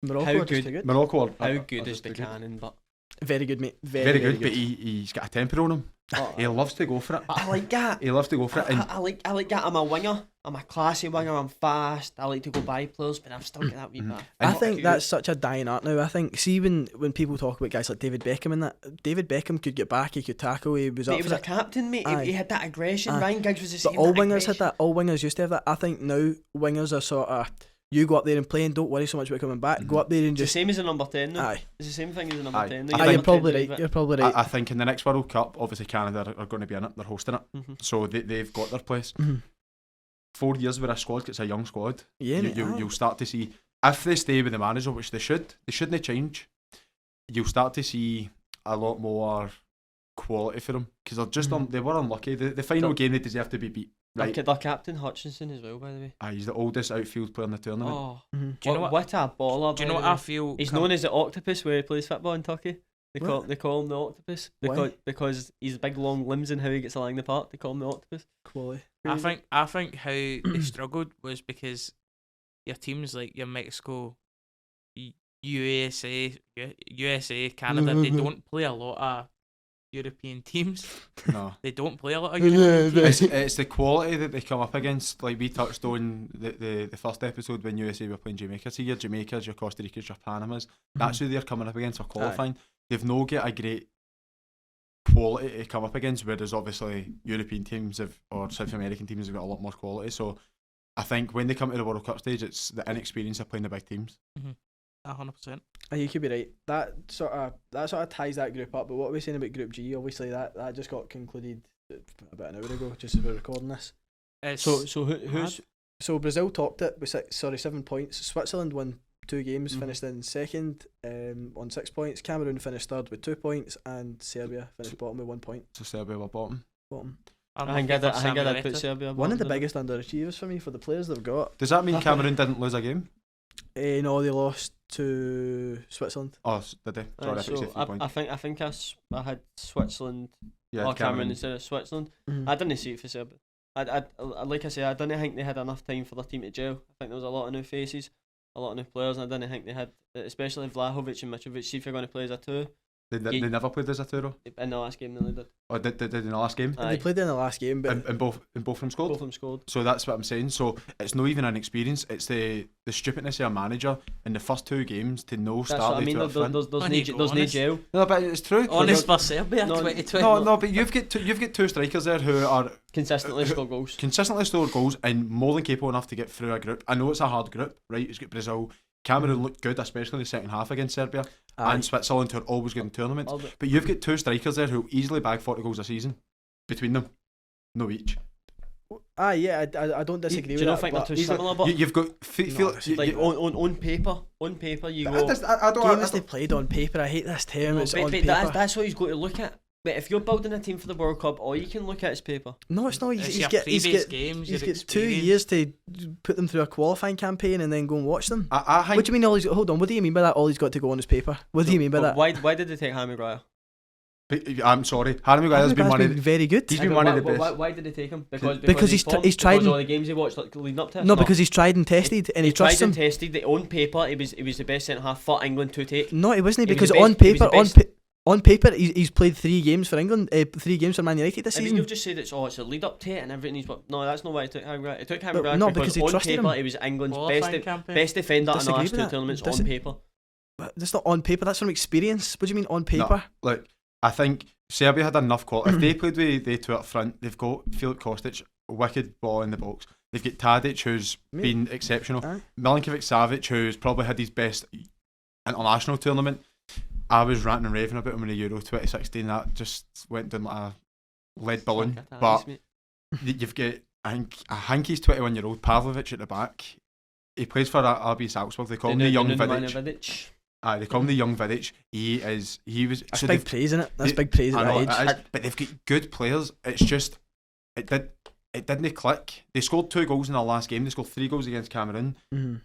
Morocco How are just good- too good. Morocco are How are good is just too good. Buchanan? But Very good, mate. Very good, but he's got a temper on him. He loves to go for it. I like that. He loves to go for it. And I like that. I'm a winger. I'm a classy winger. I'm fast. I like to go by players, but I've still got that wee bit. I think that's such a dying art now. I think, see, when people talk about guys like David Beckham and that, David Beckham could get back, he could tackle, he was But up he for was a it. captain, mate. Aye. He had that aggression. Aye. Ryan Giggs was the same. But all that wingers had aggression. that. All wingers used to have that. I think now wingers are sort of, you go up there and play and don't worry so much about coming back. Go up there and It's the just. same as a number 10, though. Aye. It's the same thing as a number Aye. 10. I Aye, think- you're probably right. You're probably right. I think in the next World Cup, obviously Canada are going to be in it. They're hosting it, Mhm. so they've got their place. Mhm. 4 years with a squad, it's a young squad. Yeah, mate, aye. You'll start to see, if they stay with the manager, which they shouldn't change. You'll start to see a lot more quality for them because they're just they were unlucky. The final game they deserve to be beat. Right, Their captain Hutchinson as well, by the way. he's the oldest outfield player in the tournament. Oh, Mhm. Do you know what a baller! Do you know by what the I way. feel? He's known as the octopus where he plays football in Turkey. What? They call him the octopus Why? because he's big long limbs and how he gets along the park. They call him the octopus. Quality. I think how they struggled was because your teams like your Mexico, USA, Canada, they don't play a lot of European teams. No. They don't play a lot of European teams. It's the quality that they come up against. Like we touched on the first episode when USA were playing Jamaica. See your Jamaicas, your Costa Ricas, your Panamas. That's who they're coming up against for qualifying. They've no get a great quality to come up against, whereas obviously European teams or South American teams have got a lot more quality. So I think when they come to the World Cup stage, it's the inexperience of playing the big teams. 100%. You could be right. That sort of ties that group up. But what are we saying about Group G? Obviously, that just got concluded about an hour ago, just as we're recording this. So who's So Brazil topped it with 7 points. Switzerland won 2 games, Mhm. finished in second on 6 points. Cameroon finished third with 2 points, and Serbia finished bottom with 1 point. So Serbia were bottom. I think I'd put Serbia. One of the bottom, biggest underachievers for me for the players they've got. Does that mean I Cameroon didn't lose a game? No, they lost to Switzerland. Oh, did they? Sorry, I So think it's 3 points. I think I had Switzerland Yeah, or Cameroon instead of Switzerland. Mhm. I didn't see it for Serbia. I like I say, I didn't think they had enough time for their team to gel. I think there was a lot of new faces, a lot of new players, and I didn't think they had, especially Vlahovic and Mitrovic. See if you're going to play as a two They never played as a two, in the last game. They did. or did they in the last game? Aye. They played in the last game, but And both of them scored. Both of them scored. So that's what I'm saying. So it's not even an experience. It's the stupidness of a manager in the first 2 games to no That's start what I the mean. two up front. There's I need to go no honest. gel. No, but it's true. Honest for Serbia, No, 2020. No, but you've got 2 strikers there who are Consistently score goals. consistently score goals and more than capable enough to get through a group. I know it's a hard group, right? It's got Brazil. Cameroon looked good, especially in the second half against Serbia, and Switzerland, who are always good in tournaments. All the- But you've got 2 strikers there who easily bag 40 goals a season between them. No each. yeah, I don't disagree Do with you not that. think they're but too similar? But You've got feel it's like on paper, you go. I don't. games they played on paper. I hate this term. No, It's but on paper. that's what he's got to look at. But if you're building a team for the World Cup, all you can look at is paper. No, it's not. It's He's your got previous games, he's your got 2 experience. years to put them through a qualifying campaign and then go and watch them. I think What do you mean? Hold on. What do you mean by that? All he's got to go on his paper. What do you mean by that? Why did they take Harry Maguire? I'm sorry. Harry Maguire's been one of the, very good. he's been one of the best. Why did they take him? Because Because he's tried because and- all the games he watched like leading up to it. No, because he's tried and tested, and he tried trusts and him. tested. On paper, he was the best centre half for England to take. No, he wasn't. He was Because the best- on he was the paper, best. on paper, he's played 3 games for England, 3 games for Man United this I mean, season. you've just said it's a lead up to it and everything. No, that's not why he took Harry Maguire. He took Harry But Maguire not because because he on trusted paper him. he was England's Qualifying campaign. best defender in the Disagree last with 2 that. tournaments Dis- on paper. But that's not on paper. That's from experience. What do you mean on paper? No, look, I think Serbia had enough quality. If they played with they 2 up front, they've got Filip Kostic, wicked ball in the box. They've got Tadic, who's Mate. been exceptional. Aye. Milinkovic-Savic, who's probably had his best international tournament. I was ranting and raving about him in the Euro 2016. That just went down like a lead balloon. Fuck it, But mate. you've got, I think he's 21-year-old Pavlovic at the back. He plays for RB Salzburg. They call him the young Vidic. Vidic. They call him the young Vidic. He was. That's so big they've- praise, isn't it? That's they- big praise I at know, that it age. is, but they've got good players. It's just it didn't click. They scored 2 goals in their last game. They scored 3 goals against Cameroon. Mhm.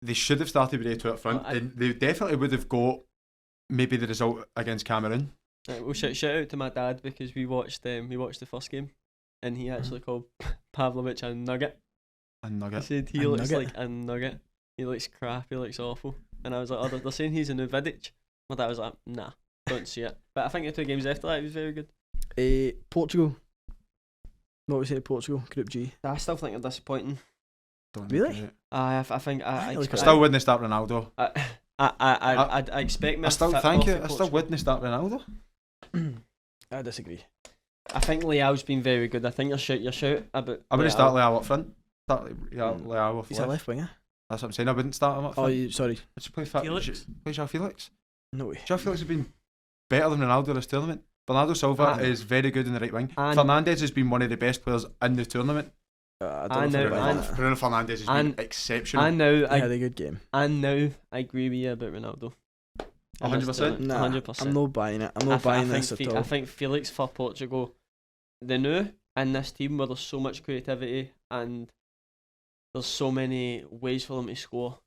They should have started with A2 up front, and they definitely would have got maybe the result against Cameroon. Right, well, shout out to my dad because we watched the first game, and he actually called Pavlovic a nugget. A He nugget. said he A looks nugget? like a nugget. He looks crap. He looks awful. And I was like, oh, they're saying he's a new Vidic. My dad was like, nah, don't see it. But I think the 2 games after that, he was very good. Portugal. What was it? Portugal, Group G. I still think they're disappointing. Don't Really? agree. I think I I like I still wouldn't start Ronaldo. I expect me. I still thank you. I still wouldn't start Ronaldo. I disagree. I think Leao's been very good. I think your shout about. I wouldn't Leao. start Leao up front. Leao off He's a left. left winger. That's what I'm saying. I wouldn't start him up front. Sorry. Would you play Felix? Play João Felix? No way. João Felix has been better than Ronaldo this tournament. Bernardo Silva is very good in the right wing. And- Fernandes has been one of the best players in the tournament. I I don't know, know. and- Bruno Fernandes has been and- exceptional. And now He had a good game. I agree with you about Ronaldo. 100%? Nah, 100%. I'm not buying it. I'm not buying this at all. I think Felix for Portugal, the new in this team where there's so much creativity and there's so many ways for them to score.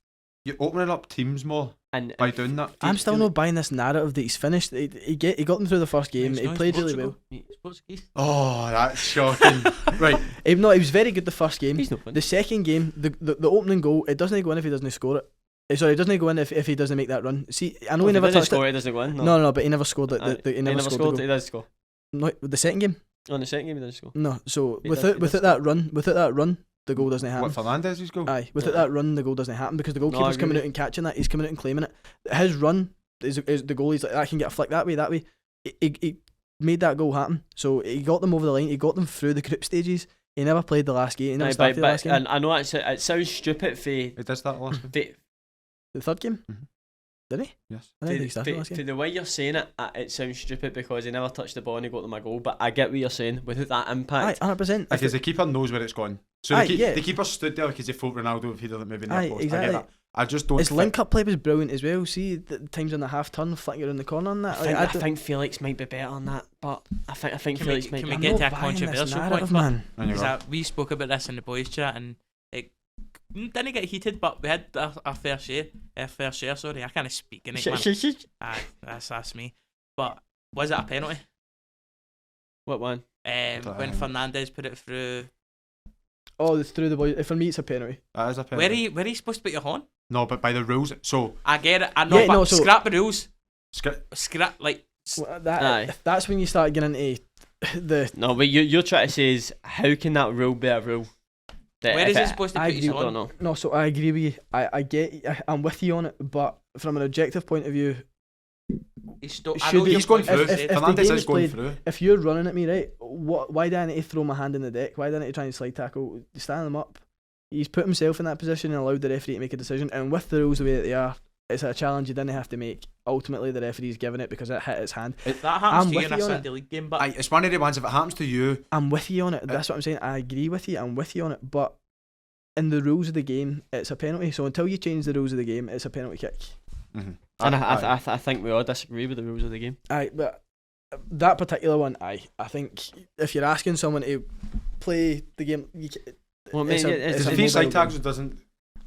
You're opening up teams more And by doing that. I'm still not buying this narrative that he's finished. He got them through the first game. He played really well. It's Portuguese. Oh, that's shocking. Right. He was very good the first game. He's not fun. The second game, the opening goal, it doesn't go in if he doesn't score it. Sorry, it doesn't go in if he doesn't make that run. See, I know he never touched score, it. He doesn't go in. No, but he never scored it. He never scored. scored. He does score. No, the second game. On the second game, he doesn't score. No, so He without does that run, the goal doesn't happen. What, Fernandes' goal? Aye, without Yeah. that run, the goal doesn't happen because the No, I goalkeeper's agree coming with out and catching that. He's coming out and claiming it. His run is the goalie's like, I can get a flick that way. He made that goal happen. So he got them over the line. He got them through the group stages. He never played the last game. He never started the last game. And I know it sounds stupid for He did start the last game. The third game? Mhm. Did he? Yes. I didn't think he started the last for game. the way you're saying it, it sounds stupid because he never touched the ball and he got them a goal. But I get what you're saying. Without that Aye, impact, 100%. Because the keeper knows where it's gone. So Aye, the yeah. keeper stood there because he thought Ronaldo if he didn't maybe in Aye, the post. I exactly. get that. I just don't His think- link-up play was brilliant as well. See, the times on the half-turn, flicking around the corner and that. I don't- think Felix might be better on that. But I think Can Felix we- might can be we I'm get not to a buying this controversial narrative, point, man. And you Because go, we spoke about this in the boys chat and it didn't get heated, but we had a fair share. Sorry, I can't speak in it, man. Aye, that's me. But was it a penalty? What one? When Fernandes put it through, Oh, it's through the boy. For me, it's a penalty. that is a penalty. where he supposed to put your horn? No, but by the rules. So I get it. I know, Yeah, but no, so- scrap the rules. scri- Scrap like. Well, Aye. that's when you start getting into the. No, but you're trying to say is how can that rule be a rule? That Where if is it supposed to I put his agree- I don't horn? know. No, so I agree with you. I'm with you on it, but from an objective point of view, Should he- he's going if- through. if the Fernandes game is is going played- through. if you're running at me, right, why do I need to throw my hand in the deck? Why do I need to try and slide tackle? Stand him up. He's put himself in that position and allowed the referee to make a decision. And with the rules the way that they are, it's a challenge you didn't have to make. Ultimately, the referee's given it because it hit his hand. That happens I'm to you with in a you on it. Sunday league game, but Aye, it's one of the ones. If it happens to you, I'm with you on it. That's what I'm saying. I agree with you. I'm with you on it. But in the rules of the game, it's a penalty. So until you change the rules of the game, it's a penalty kick. mhm. And Aye. I think we all disagree with the rules of the game. Aye, but that particular one, I think if you're asking someone to play the game, Well, it's man, a- it's it's if a he mobile side game. tags doesn't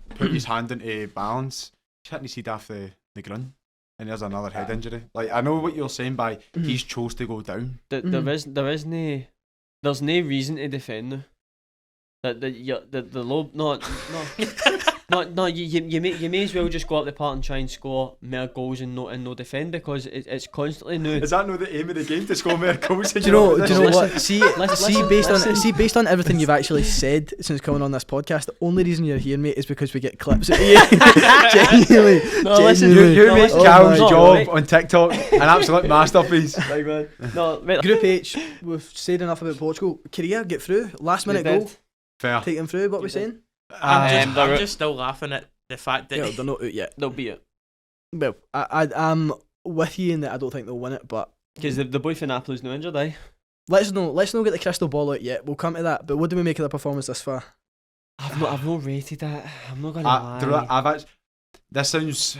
put his hand into balance, he's hitting his head off the ground, and there's another head injury. Like I know what you're saying by Mhm. he's chose to go down. There's no reason to defend them. The low no you may as well just go up the park and try and score more goals and no defend because it's constantly new. Is that not the aim of the game to score more goals? Do you know what? Listen, Based on everything you've actually said since coming on this podcast, the only reason you're hearing me is because we get clips of you. Genuinely. No, listen, Genuinely. You No, make listen, Cal's no, job right. on TikTok an absolute masterpiece. Like, man. No, wait, Group H, we've said enough about Portugal. Korea get through. Last minute they goal. did. Fair. Take them through. What we're They did. saying? I'm they're- just still laughing at the fact that Yeah, they're not out yet. They'll beat it Well, I'm with you in that I don't think they'll win it, but because the boy from Napoli's no injured, eh? let's not get the crystal ball out yet. We'll come to that. But what do we make of the performance this far? I've not rated that. I'm not gonna Do you know lie. what, I've actually, this sounds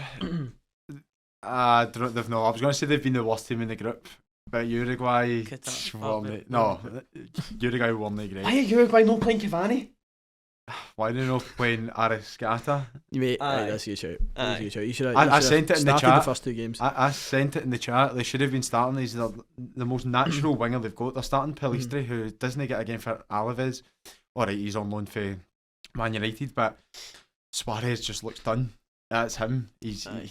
They've not. I was going to say they've been the worst team in the group, but Uruguay Qatar, weren't. No, Uruguay weren't great. Why are Uruguay not playing Cavani? Why are they not playing Arriscata? Mate, Aye. that's you shout. Aye. That's you shout. You should I sent it in the started chat. the first 2 games. I sent it in the chat. They should have been starting. He's the most natural winger they've got. They're starting Pelistri, who doesn't get a game for Alaves. Alright, he's on loan for Man United, but Suarez just looks done. That's him. He's done.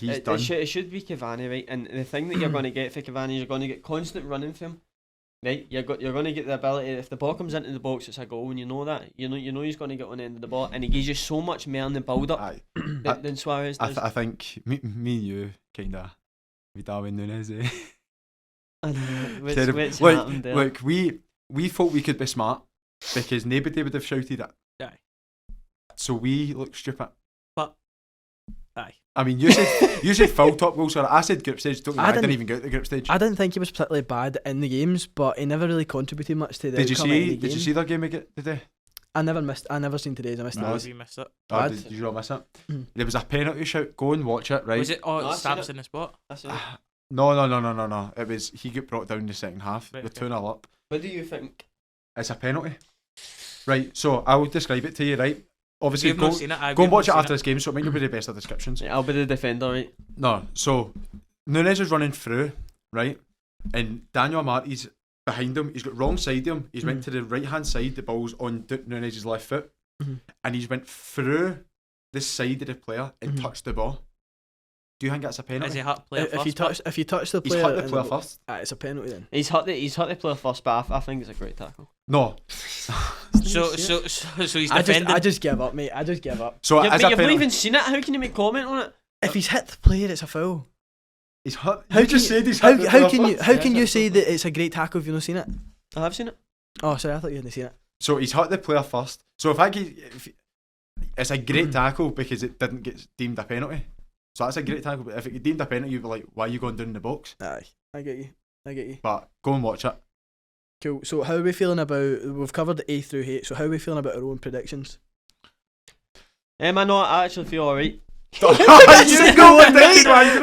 It should be Cavani, right? And the thing that you're going to get for Cavani is you're going to get constant running from him, right? You're going to get the ability. If the ball comes into the box, it's a goal, and you know that. You know he's going to get on the end of the ball, and he gives you so much more in the build up than Suarez does. I think me and you kinda with Darwin Núñez. Eh? I know. Which Look, happened there? look, we thought we could be smart because nobody would have shouted it. Aye. So we look stupid. But aye. I mean, you said full top goals. I said group stage. Don't get me wrong, I didn't even get to the group stage. I didn't think he was particularly bad in the games, but he never really contributed much to the Did you outcome of any see? Did you game. see their game today? I never seen today's. I missed No. it. We missed it. Oh, Bad. did you not miss it? Mm. There was a penalty shout. Go and watch it. Right? Was it? Oh, No, I it seen stabs it. in the spot. That's it. No. It was he got brought down in the second half. Right, We're okay. 2-0 up. What do you think? It's a penalty. Right. So I will describe it to you. Right. Obviously, We've go not seen it. Aye, go we've and watch it not after this game. So it might not be the best of descriptions. Yeah, I'll be the defender, right? No. So Núñez is running through, right, and Daniel Amarty's behind him. He's got wrong side of him. He's went to the right hand side. The ball's on Núñez's left foot, and he's went through the side of the player and touched the ball. Do you think that's a penalty? Is he hurt player If you first? touch the He's player, hit the in player first. It's a penalty then. He's hurt the player first, but I think it's a great tackle. No. So he's defending. I just give up, mate. I just give up. So Yeah, as but a you've not penalty, even seen it. How can you make comment on it? If he's hit the player, it's a foul. he's hit. How You can just you- said he's How, hit the how player can you first. how Yeah, can you that's say okay. that it's a great tackle if you've not seen it? I have seen it. Oh, sorry, I thought you hadn't seen it. So he's hit the player first. So it's a great tackle because it didn't get deemed a penalty. So that's a great tackle. But if it get deemed a penalty, you'd be like, why are you going down in the box? Aye, I get you. But go and watch it. Cool. So how are we feeling about? We've covered the A through H. So how are we feeling about our own predictions? I know. I actually feel alright. You go with this one.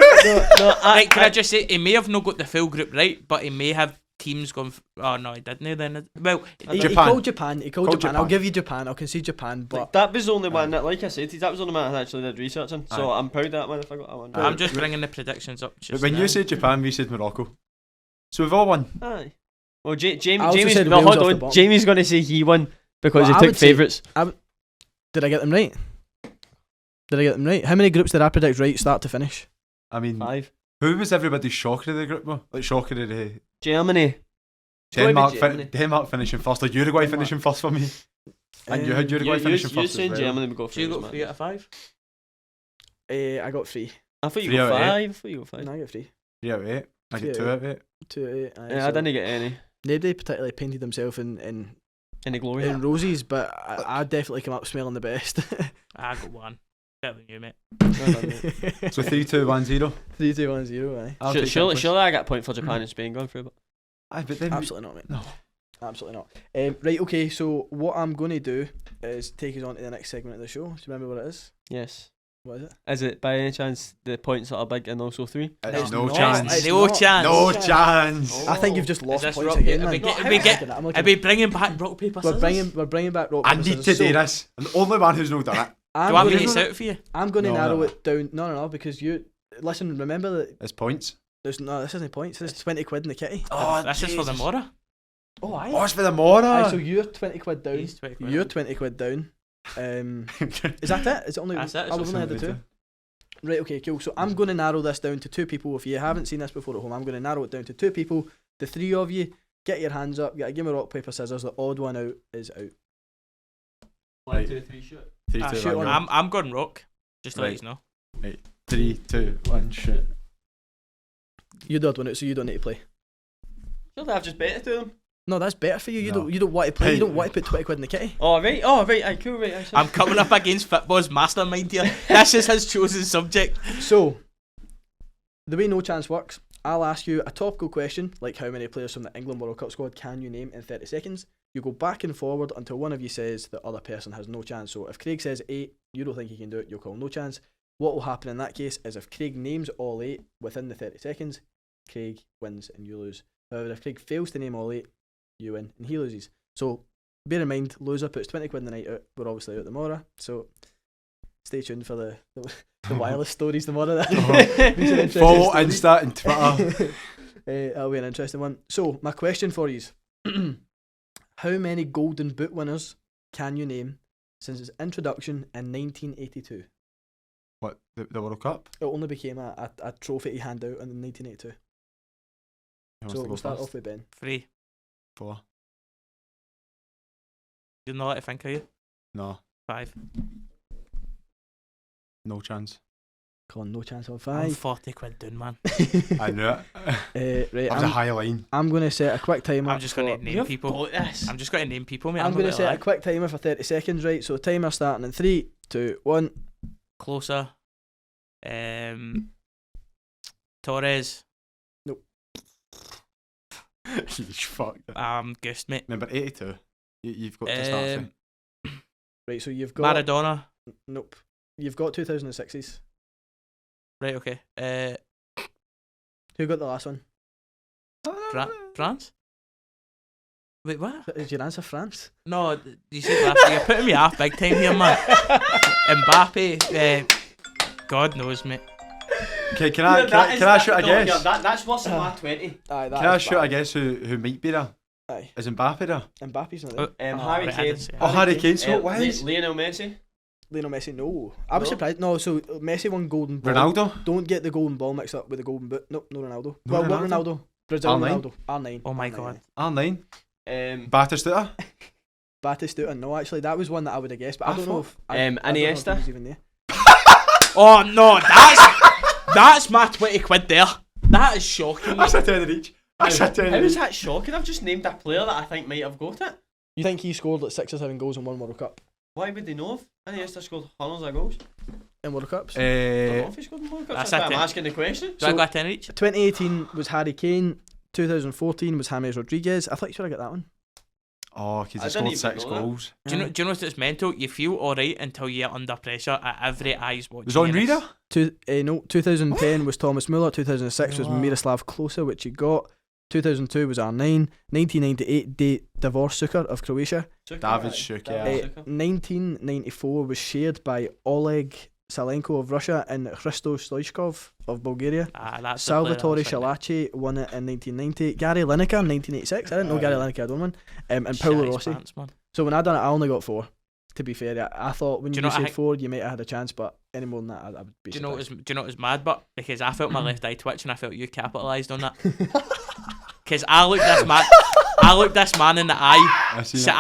No, Right, can I just say, he may have not got the full group right, but he may have teams going. Oh no, he didn't. Then well, He Japan. called Japan. He called Called Japan. I'll Japan. give you Japan. I'll concede Japan. But Like, that was the only one that, like I said, that was the only one I actually did research on. So I'm proud of that one if I got that one. I'm just bringing the predictions up. But Just when now. you said Japan, we said Morocco. So we've all won. Aye. Well, I also Jamie's said no, Wales hold off the on. bottom. Jamie's going to say he won because Well, I he would took say- favourites. did I get them right? Did I get them right? How many groups did I predict right start to finish? I mean, 5. who was everybody's shocker of the group? Though? Like shocker of the Germany. It's gotta be Germany. Denmark finishing first. Like Uruguay finishing first for me. And you had Uruguay finishing You first saying as well. Germany would go So you through. got 3 out of 5. I got 3. I thought you 3 got out of 5. I thought you got 5. No, I got 3. 3 out of 8. I Three get out 2 of out of 8. 2 out of 8. Aye, Yeah, I so didn't get any. Nobody particularly painted himself in Any glory. roses, but I definitely come up smelling the best. I got 1. Better than you, mate. Well done, mate. So 3-2-1-0. 3, 2, 1, 0. Aye. I'll take that Surely, place. surely I got a point for Japan and Spain going through, but Aye, but then Absolutely not, mate. no. Absolutely not. Right, okay, so what I'm going to do is take us on to the next segment of the show. Do you remember what it is? yes. What is it? Is it by any chance the points that are big and also 3? It's No, no chance. it's No not. chance. No chance. I think you've just lost this points rock- again. are we man. get- are we get- I'm Are looking- we bringing back rock paper we're scissors? bringing back rock I paper, need to scissors. do So, this. I'm the only one who's not done it. I'm Do you want me gonna- to set it for you? I'm going to No, narrow no. it down. No, because you listen. Remember that It's points. there's no. This isn't points. This is 20 quid in the kitty. Oh, This is for the Mora. Oh, aye. Oh, it's for the Mora. Aye, so you're 20 quid down. He's 20 quid You're down. 20 quid down. Is that it? Is it only? That's it, it's Oh, we've only had the Somebody 2. Right. Okay. Cool. So I'm going to narrow this down to 2 people. If you haven't seen this before at home, I'm going to narrow it down to 2 people. The 3 of you get your hands up. Get a game of rock paper scissors. The odd one out is out. 1, 2, 3, shoot. 3, Ah, 2, shoot 1, one. go. I'm going rock. Just to let Right. you know. 3, 2, 1, shoot. You're the odd one out, so you don't need to play. Surely I've just bet it to them. No, that's better for you. You No. don't. You don't want to play. Hey. You don't want to put 20 quid in the kitty. Oh, right. Aye, cool, right. Aye, sorry. I'm coming up against football's mastermind here. This is his chosen subject. So, the way No Chance works, I'll ask you a topical question, like how many players from the England World Cup squad can you name in 30 seconds. You go back and forward until one of you says the other person has no chance. So if Craig says 8, you don't think he can do it, you'll call no chance. What will happen in that case is if Craig names all 8 within the 30 seconds, Craig wins and you lose. However, if Craig fails to name all 8, you win and he loses. So bear in mind, loser puts 20 quid in the night out. We're obviously out tomorrow, so stay tuned for the wireless stories tomorrow. Follow Insta and Twitter. That'll be an interesting one. So my question for you is, how many Golden Boot winners can you name since its introduction in 1982? What, the World Cup? It only became a trophy to hand out in 1982. So we'll start off with Ben. 3. 4. You're not allowed to think, are you? No. 5. No chance. Come on, no chance on I'm 5. 40 quid down, man. I knew it. Right, That was a high line. I'm going to set a quick timer. I'm just going to name You've people. got this. I'm just going to name people, mate. I'm going to set a quick timer for 30 seconds, right? So timer starting in 3, 2, 1. Closer. Torres. You fucked it. Ghost, mate. Number 82. You've got to start saying. Right, so you've got... Maradona. Nope. You've got 2006s. Right, okay. Who got the last one? France? Wait, what? Is your answer France? No, you said last. You're putting me off big time here, man. Mbappe. God knows, mate. Okay, can I shoot a guess? That's what's in my 20. Aye, Can I shoot a guess who might be there? Aye. Is Mbappe there? Mbappe's not there. Harry right, I Kane. didn't say Oh, Harry Kane. So Uh, why is Lionel Messi. Lionel Messi, no. I was No? surprised. No, so Messi won golden ball. Ronaldo? Don't get the golden ball mixed up with the golden boot. Nope, no Ronaldo. No Well, what Ronaldo? Ronaldo? Brazil R9? Ronaldo. R9. Oh my R9, God. aye. R9? Batistuta? Batistuta, no, actually, that was one that I would have guessed, but I don't know if... I don't know if Iniesta? he was even there. Oh no, that's my 20 quid there. That is shocking. That's a 10 each. That's a 10 How is each. that shocking? I've just named a player that I think might have got it. You think he scored like 6 or 7 goals in one World Cup? Why would they know if Iniesta scored hundreds of goals? In World Cups? I don't know if he scored in World Cups. That's That's why it. I'm asking the question. Do I got 10 each? 2018 was Harry Kane. 2014 was James Rodriguez. I thought you should have got that one. Oh, because I he didn't scored even 6 know that. goals. Do you know what's mental? You feel alright until you're under pressure at every eyes watching. Was on you. Reader? No, 2010 was Thomas Muller. 2006 was Oh. Miroslav Klose, which you got. 2002 was R9. 1998, Davor Suker of Croatia. David Shuka. David Shuka. 1994 was shared by Oleg Salenko of Russia and Hristo Stoichkov of Bulgaria. That's the player Salvatore that's right Shalaci won it in 1990. Gary Lineker in 1986. I didn't know Gary Lineker had won one. And there. Paolo Shite Rossi. pants, man. So when I done it, I only got 4. To be fair, I thought when Do you you know what I said think- 4, you might have had a chance, but any more than that, I would be Do you know surprised. what was mad? But because I felt my left eye twitch and I felt you capitalised on that. Because I looked this man in the eye. I seen So it.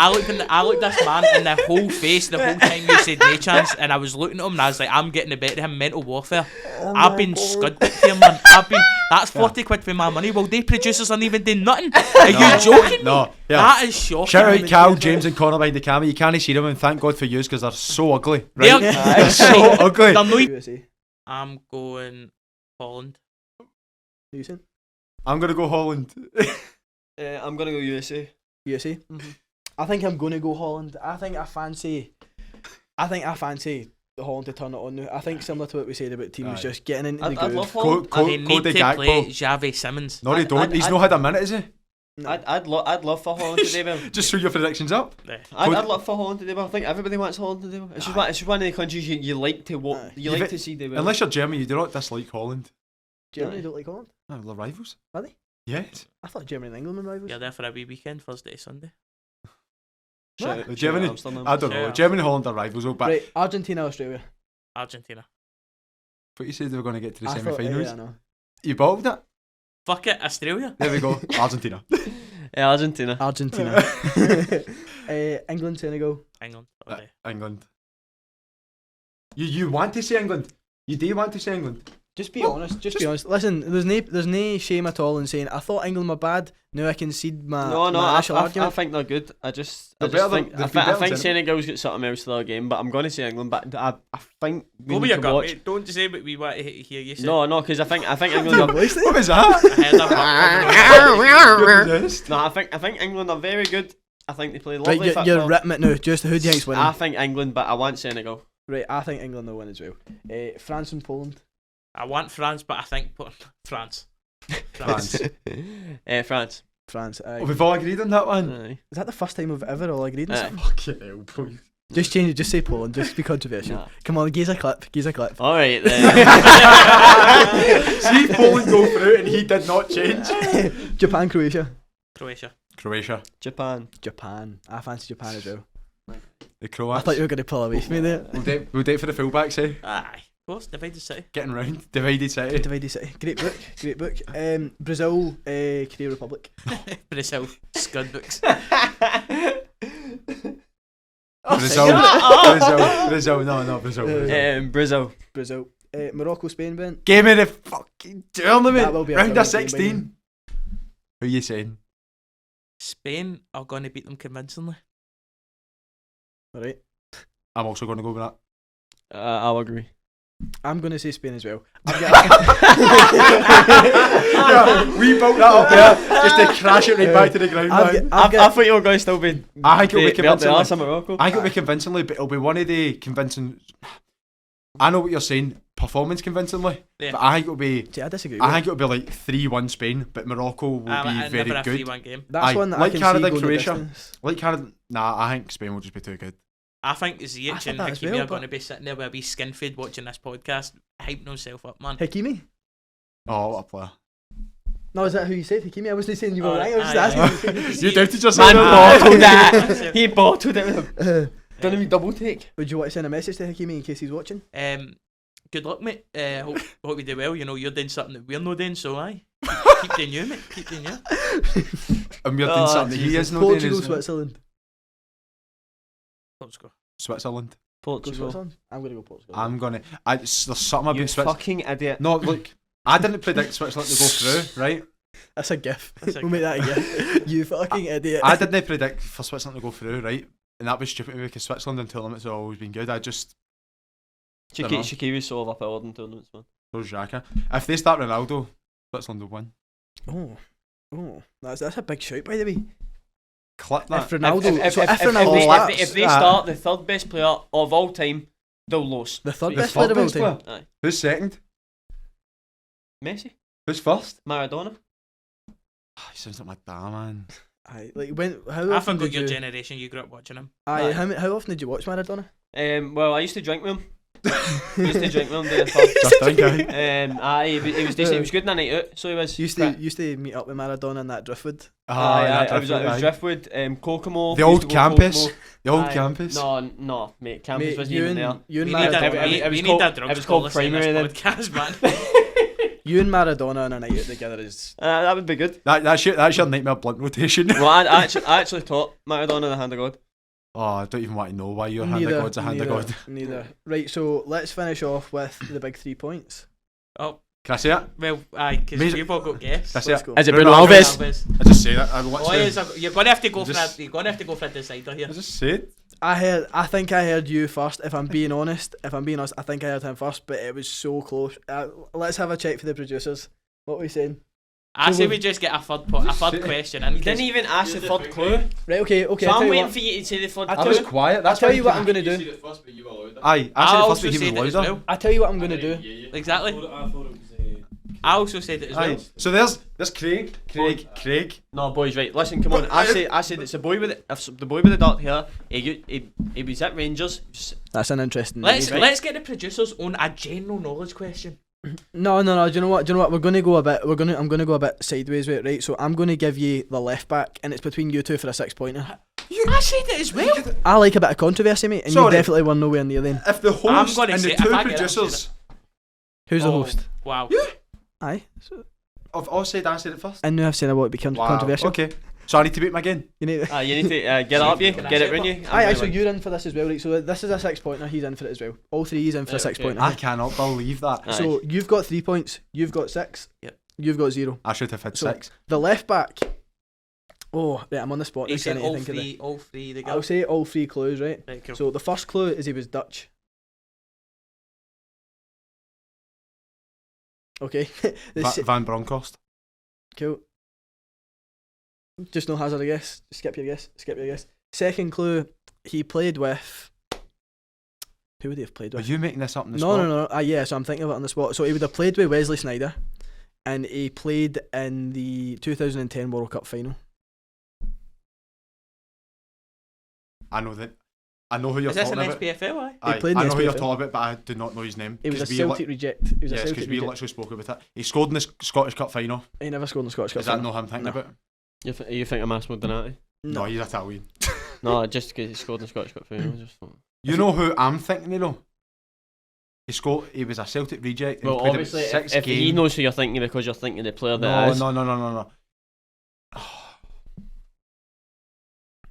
I looked this man in the whole face the whole time you said no chance, and I was looking at him and I was like, I'm getting the better of him. Mental warfare. I've been scudded here, man. That's 40 quid for my money. Well, they producers aren't even doing nothing. Are you joking? No, yeah. That is shocking. Shout out Cal, James and Connor behind the camera. You can't see them, and thank God for yous because they're so ugly. Right? They're- They're so ugly. They're no- USA. I'm going Holland. You saying? I'm going to go Holland. I'm going to go USA. USA. Mhm. I think I'm going to go Holland. I think I fancy the Holland to turn it on now. I think similar to what we said about teams Aye. just getting into I'd the groove. love Holland. They need Cody to play Gakpo. Xavi Simmons. No, they don't. He's not had a minute, is he? No. I'd love for Holland to do well. Just throw your predictions up. I'd love for Holland to do well. I think everybody wants Holland to do well. It's just one of the countries you like to watch. Aye. You You've like it- to see do well. Unless you're Germany, you do not dislike Holland. Germany don't like Holland? Oh, they're rivals. Are they? Yes. I thought Germany and England were rivals. You're there for a wee weekend, Thursday to Sunday. Shout out- What? shout out Germany? Amsterdam. I don't know. Yeah. Germany and Holland are rivals, though, but Right, Argentina, Australia. Argentina. but you said they were going to get to the I thought, semi-finals. yeah, I know. You bottled it? Fuck it, Australia. There we go. Argentina. Yeah, Argentina. Argentina. England, Senegal. England. all day. England. You want to say England? You do want to say England? Just be honest. Just be honest. Listen, there's no shame at all in saying I thought England were bad. Now I concede my No, my I initial argument. think they're good. I just They're better than- think they've been I better think than Senegal's got something else to their game, but I'm going to say England. But I think we Go with need your to gut, watch. mate. Don't say what we want to hear you say. No, because I think England. Are, What was that? I heard that. You're possessed. no, I think England are very good. I think they play Right, lovely you're football. ripping it now. Just who do you think's winning? I think England, but I want Senegal. Right, I think England will win as well. France and Poland. I want France, but I think France. France. France. France. Oh, we've all agreed on that one. Aye. Is that the first time we've ever all agreed on Aye. something? Fucking hell, boy. Just change it. Just say Poland. Just be controversial. Nah. Come on, geez a clip. All right then. See Poland go through and he did not change. Japan, Croatia. Croatia. Japan. Japan. I fancy Japan as well. The I Croats. thought you were going to pull away from me there. We'll date for the fullbacks, eh? Aye. Of course, divided city. Getting round. Divided city. Divided City. Great book. Great book. Brazil, Korea Republic. Brazil. Scud books. Brazil. Brazil. No, Brazil. Brazil. Brazil. Morocco, Spain, Ben. Game of the fucking tournament. That will be a Round of brilliant game, 16. Who are you saying? Spain are going to beat them convincingly. Alright. I'm also going to go with that. I'll agree. I'm going to say Spain as well. Yeah, we built that up there just to crash it right back to the ground. man. I thought you were going to still be. I think it'll be convincingly. Morocco. I think it'll be convincingly, but it'll be one of the convincing. I know what you're saying, performance convincingly, Yeah. but I think it'll be. See, I disagree. I think it'll be like 3-1 Spain, but Morocco will be very never a good. 3-1 game. That's Aye, one that like I can Canada, see going Croatia. the distance. Like Canada, nah, I think Spain will just be too good. I think I Ziyech thought and that as Hakimi well, are going but- to be sitting there with a wee skin fade watching this podcast, hyping himself up, man. Hakimi? Oh, what a player! No, is that who you said? Hakimi? I wasn't saying you were Oh, right. I was just aye, asking. aye. You doubted yourself. Man there. bottled that. He bottled it with a done a double take. Would you want to send a message to Hakimi in case he's watching? Good luck, mate. Hope you do well. You know, you're doing something that we're not doing, so aye. Keep doing you, mate. Keep doing you. And we're doing Oh, something that he Jesus. is not doing. Portugal, as- Switzerland. Let's go. Switzerland. Go Portugal. Switzerland. I'm going to go Portugal. I'm gonna. There's something about You Switzerland. fucking idiot. No, look, I didn't predict Switzerland to go through, right? That's a gif. That's a We'll make that a gif. You fucking idiot. I didn't predict for Switzerland to go through, right? And that was stupid because Switzerland in tournaments have always been good. I just dunno. Shaqiri's so overpowered in tournaments, man. those Xhaka. If they start Ronaldo, Switzerland will win. Oh, that's a big shout, by the way. Clip that. If Ronaldo, If Ronaldo starts, they start the third best player of all time, they'll lose. the third The best player third of all best time. player? Aye. Who's second? Messi, Who's first? Maradona. He sounds like my dad, man. Aye, like when? How I often forgot did your you? generation. You grew up watching him. Aye, Aye. how often did you watch Maradona? Well, I used to drink with him. I used to drink with him doing the pub. Just think, aye. Aye, he was decent. He was good in a night out, so he was. Used to meet up with Maradona in that Driftwood. Aye, that I was Driftwood, aye. Driftwood, Kokomo. The used old to go campus. Kokomo. The old Aye. campus. No, mate, campus Mate, wasn't you even there. and, you and We need a, Maradona, it was we need called- a drugs it was called policy in this primary then. podcast, man. you and Maradona on a night out together is. That would be good. That's your nightmare blunt rotation. Well, I actually taught Maradona the hand of God. Oh, I don't even want to know why your hand of God's a hand of God. Neither. Right, so let's finish off with the big 3 points. Oh, Can I say it? well, aye, because Amazing. we've all got guests. That's Let's it. go. Is it Bruno Bruno Alves? Alves? I just say that. I Boys, literally. you're gonna have to go for Just- a, you're gonna have to go for a decider here. I just said. I think I heard you first. If I'm being honest, I think I heard him first, but it was so close. Let's have a check for the producers. What are we saying? I So say we've- we just get a third question in. You didn't even ask the third clue. Right, okay. So I'll I'm tell you waiting what. for you to say the third I I tell clue. was quiet. I'll That's tell why you what I'm gonna do. Aye, I I said the also first bit he said it was as louder. well. I'll tell you what I'm gonna do. Exactly. I also said it as well. Aye. So there's Craig. No, boys, right. Listen, come on. I said it's the boy with the boy with the dark hair. He was at Rangers. That's an interesting. Let's name. let's get the producers on a general knowledge question. No. Do you know what? We're gonna go a bit. I'm gonna go a bit sideways with it, right? So I'm gonna give you the left back, and it's between you two for a 6-pointer. I said it as well. I like a bit of controversy, mate, and you Sorry. definitely were nowhere near then. If the I'm host gonna and say- the if two I get it, I'll say producers Who's the Oh, host? Wow. Aye. So, of all said I said it first. I knew I've said I want to be Wow. controversial. Okay. So I need to beat him again. You need. You need to get it up you, Can I get say it in what? you. Aye, so you're in for this as well, right? So this is a 6-pointer. He's in for it as well. All three he's in for a Right, okay. 6-pointer. I cannot believe that. Aye. So you've got 3 points. You've got 6. Yep. You've got 0. I should have had So- 6. The left back. Oh, right, I'm on the spot. He Now, so I said need to all think of three. All three. The I'll girls. say all 3 clues, right? Right, cool. So the first clue is he was Dutch. Okay. The se- Van Bronckhorst. cool. Just no hazard, I guess. Skip your guess. Second clue, he played with Who would he have played Are with? you making this up in the No, spot? no, no. Yeah, so I'm thinking of it on the spot. So he would have played with Wesley Sneijder, and he played in the 2010 World Cup final. I know that. I know who you're Is this talking an about. SPFL? Aye? Aye, played in I the know who you're SPFL. talking about, but I do not know his name. He was a 'Cause we Celtic reject. He was a Yes, Celtic because we reject. literally spoke about it. He scored in the Scottish Cup final. He never scored in the Scottish Cup Is that final. not him thinking No. about? You think I'm Massimo Donati? No, he's Italian. No, just because he scored in the Scottish Cup final. Just thought. You know who I'm thinking of though? He was a Celtic reject. And Well, played about obviously, six if he games. knows who you're thinking because you're thinking the player that No, is. no.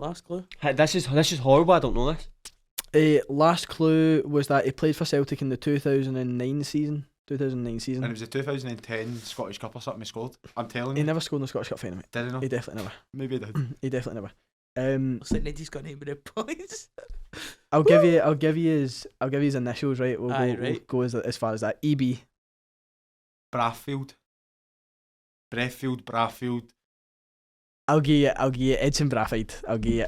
Last clue. Hey, this is horrible. I don't know this. Last clue was that he played for Celtic in the 2009 season. 2009 season. And it was the 2010 Scottish Cup or something he scored. I'm telling He you. never scored in the Scottish Cup final, mate. Did he not? He definitely never. Maybe he did. He definitely never. Looks like Neddy's got name of the points. I'll give you his initials, right? We'll Aye, go, right. We'll go as far as that. EB. Braffield. Braffield. I'll give you Edson Braffide. I'll give you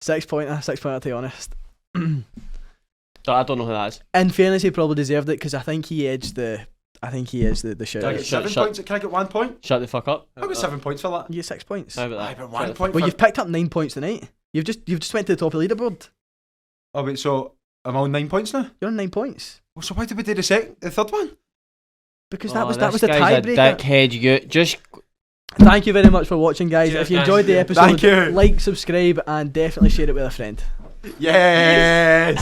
6 pointer to be honest. I don't know who that is. In fairness, he probably deserved it because I think he edged the. I think he is the shout. Can I out. get Shut- 7 shut- points? Can I get 1 point? Shut the fuck up. I got 7 points for that. You get 6 points. How about Aye, that? but Shut 1 the- point Well, for... you've picked up 9 points tonight. You've just went to the top of the leaderboard. Oh wait, so I'm on 9 points now? You're on 9 points Well, so why did we do the third one? because Oh, that was this the guy's a tiebreaker. dickhead. You just Thank you very much for watching, guys. Cheers, if you guys. enjoyed the episode, Thank you. like, subscribe, and definitely share it with a friend. Yes!